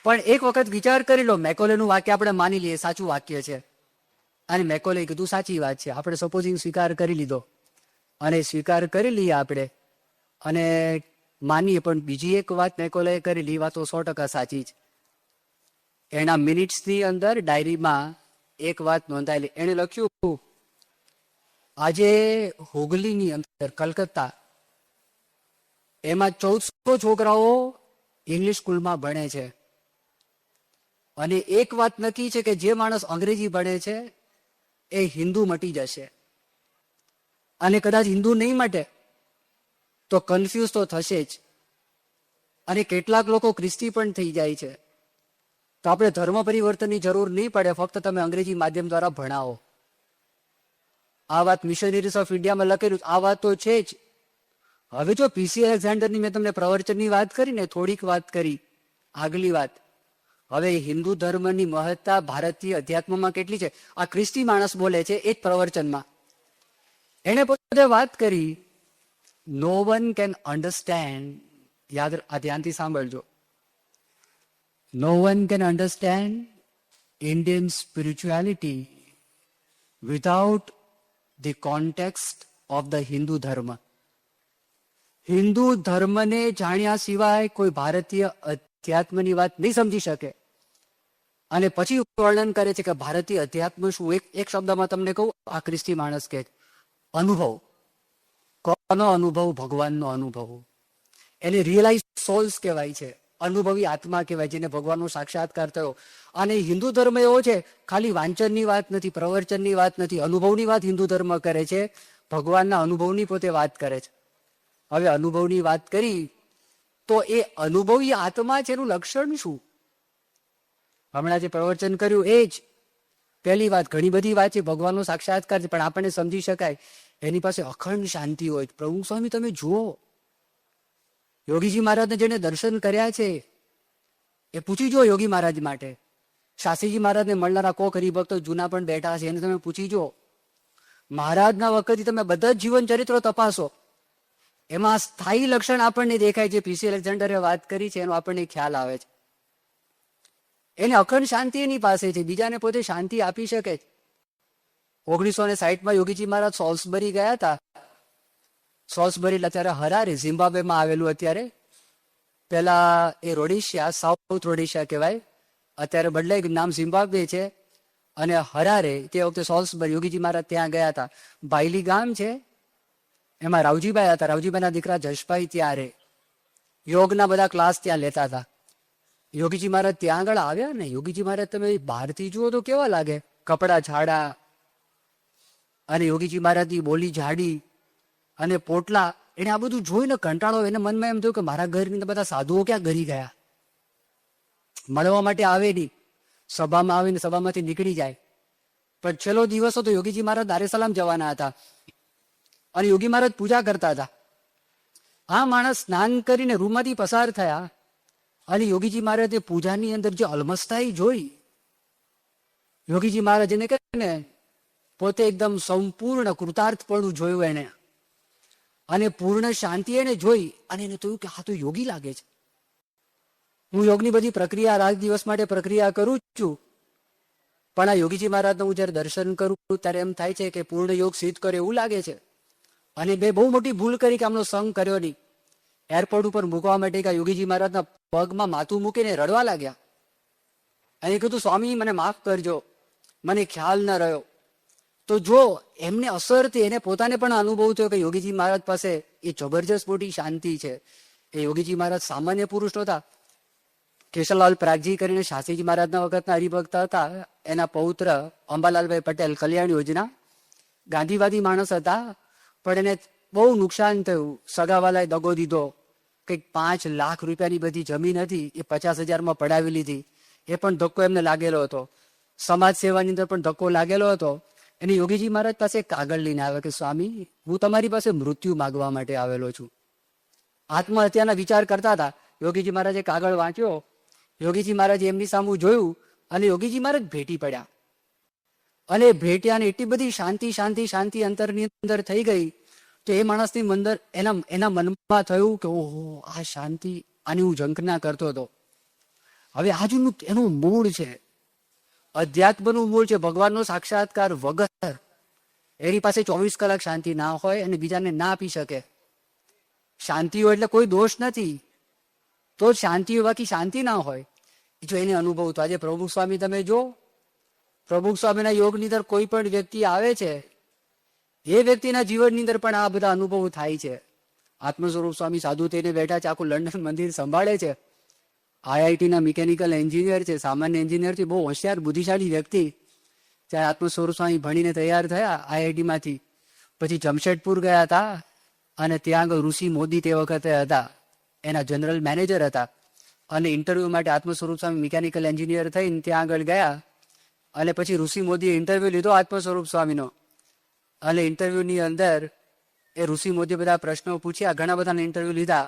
પણ એક વખત વિચાર કરી લો, મેકોલેનું વાક્ય આપણે માની લઈએ સાચું વાક્ય છે, અને મેકોલે કીધું સાચી વાત છે, આપણે સપોઝિંગ સ્વીકાર કરી લીધો, અને સ્વીકાર કરી લઈએ આપણે અને માનીએ. પણ બીજી એક વાત મેકોલે કરેલી, એ વાત તો 100% સાચી જ. એના મિનિટ્સની અંદર ડાયરીમાં એક વાત નોંધાયેલી. એને લખ્યું, આજે હુગલીની અંદર કલકત્તા, એમાં 1400 છોકરાઓ ઇંગ્લિશ સ્કૂલમાં ભણે છે. અને એક વાત નક્કી છે કે જે માણસ અંગ્રેજી ભણે છે એ હિન્દુ મટી જશે. અને કદાચ હિન્દુ નહીં મટે તો કન્ફ્યુઝ તો થશે જ. અને કેટલાક લોકો ખ્રિસ્તી પણ થઈ જાય છે. તો આપણે ધર્મ પરિવર્તનની જરૂર નહીં પડે, ફક્ત તમે અંગ્રેજી માધ્યમ દ્વારા ભણાવો. આ વાત મિશનરીઝ ઓફ ઇન્ડિયામાં લખેલું, આ વાત તો છે જ. હવે જો પીસી એલેક્ઝાન્ડરની મેં તમને પ્રવચનની વાત કરી ને, થોડીક વાત કરી આગલી વાત. હવે હિન્દુ ધર્મની મહત્તા ભારતીય અધ્યાત્મમાં કેટલી છે આ ખ્રિસ્તી માણસ બોલે છે એ જ પ્રવચનમાં. એને પોતે વાત કરી, નો વન કેન અન્ડરસ્ટેન્ડ, યાદ આ ધ્યાનથી સાંભળજો, no one can understand Indian spirituality without the context of the Hindu dharma. Hindu ધર્મને જાણ્યા સિવાય કોઈ ભારતીય અધ્યાત્મની વાત નહીં સમજી શકે. અને પછી વર્ણન કરે છે કે ભારતીય અધ્યાત્મ શું. એક શબ્દમાં તમને કહું, આ ખ્રિસ્તી માણસ કે અનુભવ. કોનો અનુભવ? ભગવાનનો અનુભવ. એને રિયલાઇઝ સોલ્સ કહેવાય છે, અનુભવી આત્મા કહેવાય, જેને ભગવાનનો સાક્ષાત્કાર થયો. અને હિન્દુ ધર્મ એવો છે, ખાલી વાંચનની વાત નથી, પ્રવચનની વાત નથી, અનુભવની વાત હિન્દુ ધર્મ કરે છે. ભગવાનના અનુભવની પોતે વાત કરે છે. હવે અનુભવની વાત કરી તો એ અનુભવી આત્મા છે, એનું લક્ષણ શું? હમણાં જે પ્રવચન કર્યું એ જ પહેલી વાત. ઘણી બધી વાત છે, ભગવાનનો સાક્ષાત્કાર છે, પણ આપણને સમજી શકાય. એની પાસે અખંડ શાંતિ હોય. પ્રભુ સ્વામી તમે જુઓ, યોગીજી મહારાજને જેને દર્શન કર્યા છે એ પૂછી જો યોગી મહારાજ માટે. શાસ્ત્રીજી મહારાજને મળનારા કોક હરિભક્તો જૂના પણ બેઠા છે, એને તમે પૂછી જો. મહારાજના વખતથી તમે બધા જ જીવન ચરિત્રો તપાસો, એમાં સ્થાયી લક્ષણ આપણને દેખાય છે. પીસી એલેક્ઝાન્ડરે વાત કરી છે એનો આપણને ખ્યાલ આવે છે. એને અખંડ શાંતિ એની પાસે છે, બીજાને પોતે શાંતિ આપી શકે. 1960 યોગીજી મહારાજ સોલ્સબરી ગયા હતા. સોલ્સબરી અત્યારે હરારે ઝિમ્બાબ્વેમાં આવેલું. અત્યારે પેલા એ રોડેશિયા, સાઉથ રોડેશિયા કહેવાય, અત્યારે બદલાઈ ગયું નામ, ઝિમ્બાબ્વે છે. અને હરારે તે વખતે સોલ્સબરી યોગીજી મહારાજ ત્યાં ગયા હતા. બાયલી ગામ છે, એમાં રાવજીભાઈ હતા. રાવજીભાઈના દીકરા જશભાઈ ત્યાં રહે. યોગના બધા ક્લાસ ત્યાં લેતા હતા. યોગીજી મહારાજ ત્યાં આગળ આવ્યા ને, યોગીજી મહારાજ તમે બહારથી જુઓ તો કેવા લાગે, કપડા જાડા, અને યોગીજી મહારાજની બોલી જાડી અને પોટલા. એને આ બધું જોઈને કંટાળો, એને મનમાં એમ થયું કે મારા ઘરની બધા સાધુઓ ક્યાં ગરી ગયા, મળવા માટે આવે નહીં, સભામાં આવીને સભામાંથી નીકળી જાય. પણ છેલ્લો દિવસ હતો, યોગીજી મહારાજ દારેસલામ જવાના હતા અને યોગી મહારાજ પૂજા કરતા હતા. આ માણસ સ્નાન કરીને રૂમમાંથી પસાર થયા અને યોગીજી મહારાજે પૂજાની અંદર જે અલમસ્તાઈ જોઈ. યોગીજી મહારાજ એને કહે ને, પોતે એકદમ સંપૂર્ણ કૃતાર્થપણું જોયું એને, અને પૂર્ણ શાંતિ એને જોઈ, અને એને થયું કે હા તો યોગી લાગે છે. હું યોગની બધી પ્રક્રિયા, રાત દિવસ માટે પ્રક્રિયા કરું છું, પણ આ યોગીજી મહારાજનું હું જયારે દર્શન કરું ત્યારે એમ થાય છે કે પૂર્ણ યોગ સિદ્ધ કરે એવું લાગે છે. અને બે બહુ મોટી ભૂલ કરી કે આમનો સંગ કર્યો નહીં. એરપોર્ટ ઉપર મૂકવા માટે કે યોગીજી મહારાજના પગમાં માથું મૂકીને રડવા લાગ્યા. અને કીધું સ્વામી મને માફ કરજો, મને ખ્યાલ ન રહ્યો. તો જો એમને અસરથી એને પોતાને પણ અનુભવ થયો કે યોગીજી મહારાજ પાસે એ જબરજસ્ત મોટી શાંતિ છે. એ યોગીજી મહારાજ સામાન્ય પુરુષ નહોતા. કેશવલાલ પ્રાગજી કરીને શાસ્ત્રીજી મહારાજના વખતના હરિભક્ત હતા. એના પૌત્ર અંબાલાલભાઈ પટેલ, કલ્યાણ યોજના, ગાંધીવાદી માણસ હતા. પણ એને બહુ નુકસાન થયું. સગાવાલાએ દગો દીધો. કંઈક 5 લાખ રૂપિયાની બધી જમીન હતી એ 50,000માં પડાવી લીધી. એ પણ ધક્કો એમને લાગેલો હતો. સમાજ સેવાની અંદર પણ ધક્કો લાગેલો હતો. એને યોગીજી મહારાજ પાસે કાગળ લઈને આવ્યો કે સ્વામી હું તમારી પાસે મૃત્યુ માગવા માટે આવેલો છું. આત્મહત્યાના વિચાર કરતા હતા. યોગીજી મહારાજે કાગળ વાંચ્યો. યોગીજી મહારાજે એમની સામું જોયું અને યોગીજી મહારાજ ભેટી પડ્યા. અને ભેટ્યા ને એટલી બધી શાંતિ શાંતિ શાંતિ અંતરની અંદર થઈ ગઈ. તો એ માણસની અંદર એના મનમાં થયું કે ઓહો આ શાંતિ, આની હું ઝંખના કરતો હતો. હવે આજનું એનું મૂળ છે, અધ્યાત્મનું મૂળ છે. ભગવાનનો સાક્ષાત્કાર વગર એની પાસે 24 કલાક શાંતિ ના હોય અને બીજાને ના આપી શકે. શાંતિ હોય એટલે કોઈ દોષ નથી, તો શાંતિ હોય, બાકી શાંતિ ના હોય. જો એને અનુભવ તો આજે પ્રભુ સ્વામી તમે જો, પ્રભુ સ્વામીના યોગની અંદર કોઈ પણ વ્યક્તિ આવે છે, એ વ્યક્તિના જીવનની અંદર પણ આ બધા અનુભવો થાય છે. આત્મ સ્વરૂપ સ્વામી સાધુ થઈને બેઠા છે, આખું લંડન મંદિર સંભાળે છે. IIT ના મિકેનિકલ એન્જિનિયર છે, સામાન્ય એન્જિનિયરથી બહુ હોશિયાર બુદ્ધિશાળી વ્યક્તિ. ત્યારે આત્મ સ્વરૂપ સ્વામી ભણીને તૈયાર થયા IIT-માંથી, પછી જમશેદપુર ગયા હતા, અને ત્યાં આગળ ઋષિ મોદી તે વખતે હતા, એના જનરલ મેનેજર હતા, અને ઇન્ટરવ્યૂ માટે આત્મ સ્વરૂપ સ્વામી મિકેનિકલ એન્જિનિયર થઈને ત્યાં આગળ ગયા, અને પછી ઋષિ મોદીએ ઇન્ટરવ્યૂ લીધો આત્મ સ્વરૂપ સ્વામીનો, અને ઇન્ટરવ્યૂની અંદર એ ઋષિ મોદીએ બધા પ્રશ્નો પૂછ્યા, ઘણા બધાના ઇન્ટરવ્યૂ લીધા,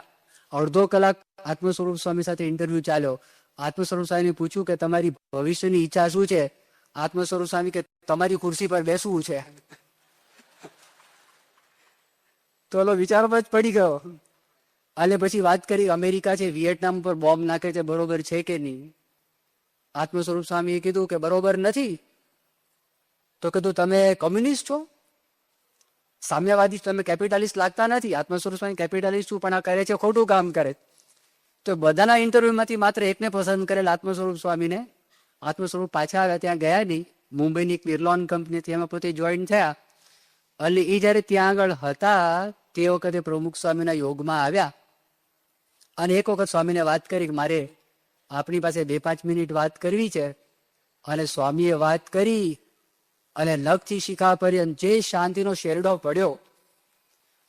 અડધો કલાક આત્મ સ્વરૂપ સ્વામી સાથે ઇન્ટરવ્યૂ ચાલ્યો. આત્મ સ્વરૂપ સ્વામીને પૂછ્યું કે તમારી ભવિષ્યની ઈચ્છા શું છે? આત્મ સ્વરૂપ સ્વામી કે તમારી ખુરશી પર બેસવું છે. તો ઓલો વિચારમાં જ પડી ગયો, અને પછી વાત કરી અમેરિકા છે વિયેટનામ પર બોમ્બ નાખે છે, બરોબર છે કે નહીં? આત્મ સ્વરૂપ સ્વામીએ કીધું કે બરોબર નથી. તો કીધું તમે કોમ્યુનિસ્ટ છો, સામ્યવાદી, તમે કેપિટાલિસ્ટ લાગતા નથી. આત્મ સ્વરૂપ સ્વામી કેપિટાલિસ્ટ છું, પણ આ કરે છે ખોટું કામ કરે. તો બધાના ઇન્ટરવ્યુમાંથી માત્ર એકને પસંદ કરેલ, આત્મ સ્વરૂપ સ્વામીને. આત્મ સ્વરૂપ પાછા આવ્યા, ત્યાં ગયા નહીં. મુંબઈની એક બિરલોન કંપની તેમાં પોતે જોઈન થયા, એટલે એ જયારે ત્યાં આગળ હતા તે વખતે પ્રમુખ સ્વામીના યોગમાં આવ્યા, અને એક વખત સ્વામીને વાત કરી કે મારે આપણી પાસે 2-5 મિનિટ વાત કરવી છે. અને સ્વામીએ વાત કરી, અને નખથી શિખા પર્યંત જે શાંતિનો શેરડો પડ્યો,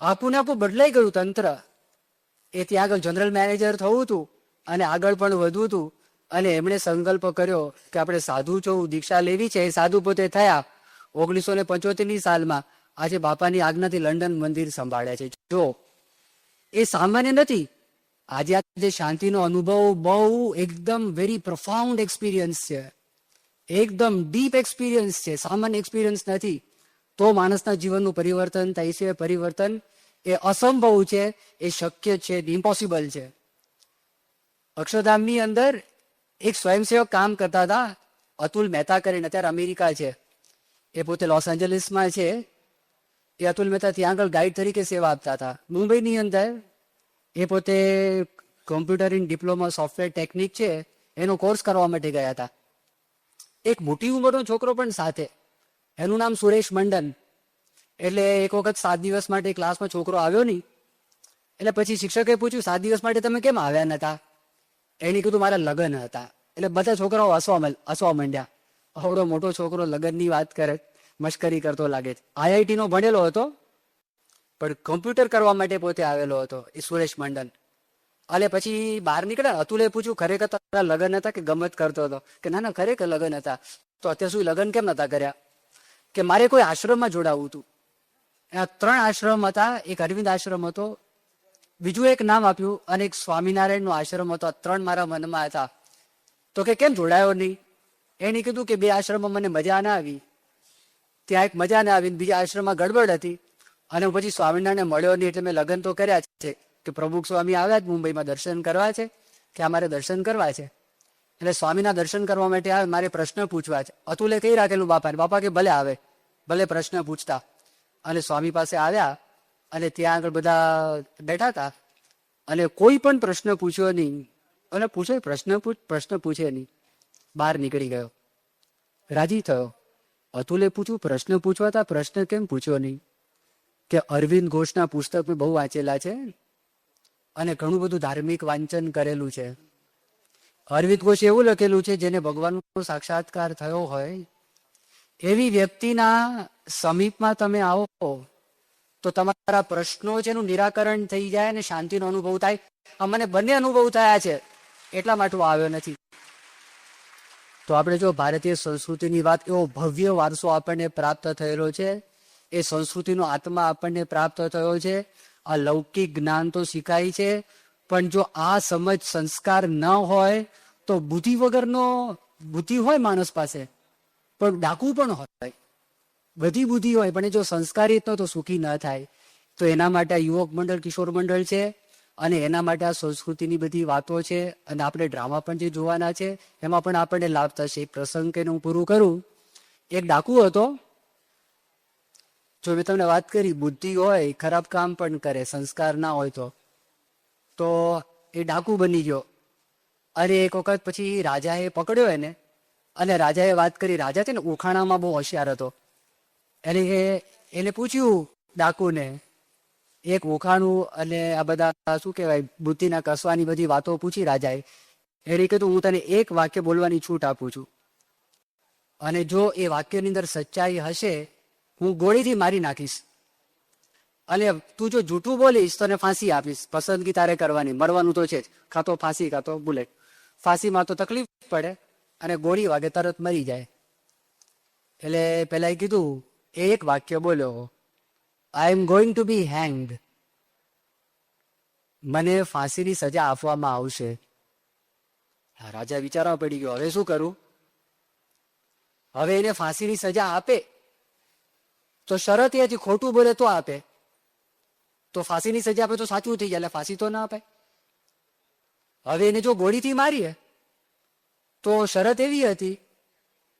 આપુને આપું બદલાઈ ગયું તંત્ર. એ ત્યાં આગળ જનરલ મેનેજર થવું હતું, અને આગળ પણ વધવું હતું, અને એમણે સંકલ્પ કર્યો કે આપણે સાધુ છો, દીક્ષા લેવી છે. એ સાધુ પોતે થયા 1975ની સાલમાં. આજે બાપાની આજ્ઞાથી લંડન મંદિર સંભાળ્યા છે. જો એ સામાન્ય નથી. આજે આ જે શાંતિનો અનુભવ બહુ એકદમ વેરી પ્રોફાઉન્ડ એક્સપિરિયન્સ છે, એકદમ ડીપ એક્સપિરિયન્સ છે, સામાન્ય એક્સપિરિયન્સ નથી. તો માણસના જીવનનું પરિવર્તન થાય છે. પરિવર્તન એ અસંભવ છે, એ શક્ય છે, ઇમ્પોસિબલ છે. અક્ષરધામની અંદર એક સ્વયંસેવક કામ કરતા હતા, અતુલ મહેતા કરીને, અત્યારે અમેરિકા છે, એ પોતે લોસ એન્જલિસમાં છે. એ અતુલ મહેતા ત્યાં આગળ ગાઈડ તરીકે સેવા આપતા હતા. મુંબઈની અંદર એ પોતે computer in diploma software technique છે એનો કોર્સ કરવા માટે ગયા હતા. એક મોટી ઉંમરનો છોકરો પણ સાથે, એનું નામ સુરેશ મંડન. એટલે એક વખત 7 દિવસ માટે ક્લાસમાં છોકરો આવ્યો નહીં, એટલે પછી શિક્ષકે પૂછ્યું 7 દિવસ માટે તમે કેમ આવ્યા નતા? એને કીધું મારા લગ્ન હતા. એટલે બધા છોકરાઓ હસવા માંડ્યા. આવડો મોટો છોકરો લગ્નની વાત કરે, મશ્કરી કરતો લાગે છે. IIT નો ભણેલો હતો, પણ કમ્પ્યુટર કરવા માટે પોતે આવેલો હતો એ સુરેશ મંડન. અને પછી બહાર નીકળ્યા, અતુલે પૂછ્યું ખરેખર તારા લગ્ન હતા કે ગમત કરતો હતો? કે ના ના, ખરેખર લગ્ન હતા. તો અત્યાર સુધી લગ્ન કેમ નતા કર્યા? કે મારે કોઈ આશ્રમમાં જોડાવું હતું. આ 3 આશ્રમ હતા, એક અરવિંદ આશ્રમ હતો, બીજું એક નામ આપ્યું, અને એક સ્વામિનારાયણનો આશ્રમ હતો. આ 3 મારા મનમાં હતા. તો કે કેમ જોડાયો નહીં? એને કીધું કે 2 આશ્રમમાં મને મજા ના આવી, ત્યાં એક મજા ના આવી, બીજા આશ્રમમાં ગડબડ હતી, અને પછી સ્વામિનારાયણને મળ્યો નહીં, એટલે મેં લગ્ન તો કર્યા છે. કે પ્રભુ સ્વામી આવ્યા જ મુંબઈમાં દર્શન કરવા છે, કે અમારે દર્શન કરવા છે. એટલે સ્વામીના દર્શન કરવા માટે આવે, મારે પ્રશ્ન પૂછવા છે. અતુલે કહી રાખેલું બાપાને. બાપા કે ભલે આવે, ભલે પ્રશ્ન પૂછતા. અને સ્વામી પાસે આવ્યા, અને ત્યાં આગળ બધા બેઠા હતા, અને કોઈ પણ પ્રશ્ન પૂછ્યો નહીં. અને પૂછે પ્રશ્ન પૂછે નહીં, બહાર નીકળી ગયો. રાજી થયો. અતુલે પૂછ્યું પ્રશ્ન પૂછવા હતા, પ્રશ્ન કેમ પૂછ્યો નહીં? કે અરવિંદ ઘોષના પુસ્તક મેં બહુ વાંચેલા છે, અને ઘણું બધું ધાર્મિક વાંચન કરેલું છે. અરવિંદ ઘોષે એવું લખેલું છે, જેને ભગવાનનો સાક્ષાત્કાર થયો હોય એવી વ્યક્તિના સમીપમાં તમે આવો તો તમારા પ્રશ્નો છે એનું નિરાકરણ થઈ જાય, અને શાંતિનો અનુભવ થાય. મને બંને અનુભવ થયા છે, એટલા માટે આવ્યો નથી. તો આપણે જો ભારતીય સંસ્કૃતિની વાત, એવો ભવ્ય વારસો આપણને પ્રાપ્ત થયેલો છે, એ સંસ્કૃતિનો આત્મા આપણને પ્રાપ્ત થયો છે. આ લૌકિક જ્ઞાન તો શીખાય છે, પણ જો આ સમજ સંસ્કાર ન હોય તો બુદ્ધિ હોય માણસ પાસે, પણ ડાકુ પણ હોય, બધી બુદ્ધિ હોય, પણ એ જો સંસ્કારિત ન તો સુખી ન થાય. તો એના માટે આ યુવક મંડળ, કિશોર મંડળ છે, અને એના માટે આ સંસ્કૃતિની બધી વાતો છે, અને આપણે ડ્રામા પણ જે જોવાના છે એમાં પણ આપણને લાભ થશે. પ્રસંગ કે હું પૂરું કરું. એક ડાકુ હતો, જો મેં તમને વાત કરી, બુદ્ધિ હોય ખરાબ કામ પણ કરે, સંસ્કાર ના હોય તો એ ડાકુ બની ગયો. અરે એક વખત પછી રાજાએ પકડ્યો એને, અને રાજાએ વાત કરી. રાજા છે ને ઉખાણામાં બહુ હોશિયાર હતો, એને પૂછ્યું ડાકુને એક ઉખાણું, અને આ બધા શું કહેવાય બુદ્ધિના કસવાની બધી વાતો પૂછી રાજાએ. એને કીધું હું તને એક વાક્ય બોલવાની છૂટ આપું છું, અને જો એ વાક્યની અંદર સચ્ચાઈ હશે, હું ગોળીથી મારી નાખીશ. અને તું જો જૂઠું બોલીશ તો ફાંસી આપીશ. પસંદગી તારે કરવાની, મરવાનું તો છે જ, કાં તો ફાંસી કાં તો બુલેટ. ફાંસીમાં તો તકલીફ પડે અને ગોળી વાગે તરત મરી જાય. એટલે પેલા કીધું, એ એક વાક્ય બોલ્યો, આઈ એમ ગોઈંગ ટુ બી હેંગ્ડ. મને ફાંસીની સજા આપવામાં આવશે. રાજા વિચારવા પડી ગયો, હવે શું કરું? હવે એને ફાંસીની સજા આપે તો શરત એ હતી, ખોટું બોલે તો આપે. તો ફાંસીની સજા આપે તો સાચું થઈ જાય, એટલે ફાંસી તો ના અપાય. હવે એને જો ગોળીથી મારીએ તો શરત એવી હતી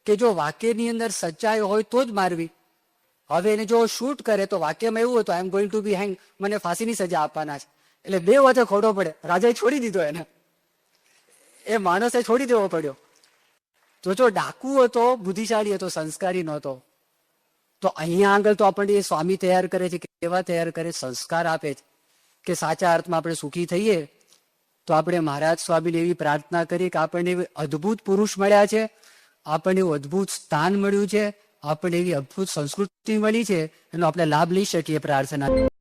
કે જો વાક્યની અંદર સચ્ચાઈ હોય તો જ મારવી. હવે એને જો શૂટ કરે તો વાક્યમાં એવું હતું, આઈ એમ ગોઈંગ ટુ બી હેંગ, મને ફાંસીની સજા આપવાના છે. એટલે બે વચ્ચે ખોટો પડે. રાજાએ છોડી દીધો એને, એ માણસે છોડી દેવો પડ્યો. તો જો ડાકુ હતો, બુદ્ધિશાળી હતો, સંસ્કારી નહોતો. તો અહીંયા આગળ તો આપણને એ સ્વામી તૈયાર કરે છે, કેવા તૈયાર કરે, સંસ્કાર આપે છે કે સાચા અર્થમાં આપણે સુખી થઈએ. તો આપણે મહારાજ સ્વામીને એવી પ્રાર્થના કરીએ કે આપણને એવી અદ્ભુત પુરુષ મળ્યા છે, આપણને એવું અદ્ભુત સ્થાન મળ્યું છે, આપણને એવી અદ્ભુત સંસ્કૃતિ મળી છે, એનો આપણે લાભ લઈ શકીએ. પ્રાર્થના.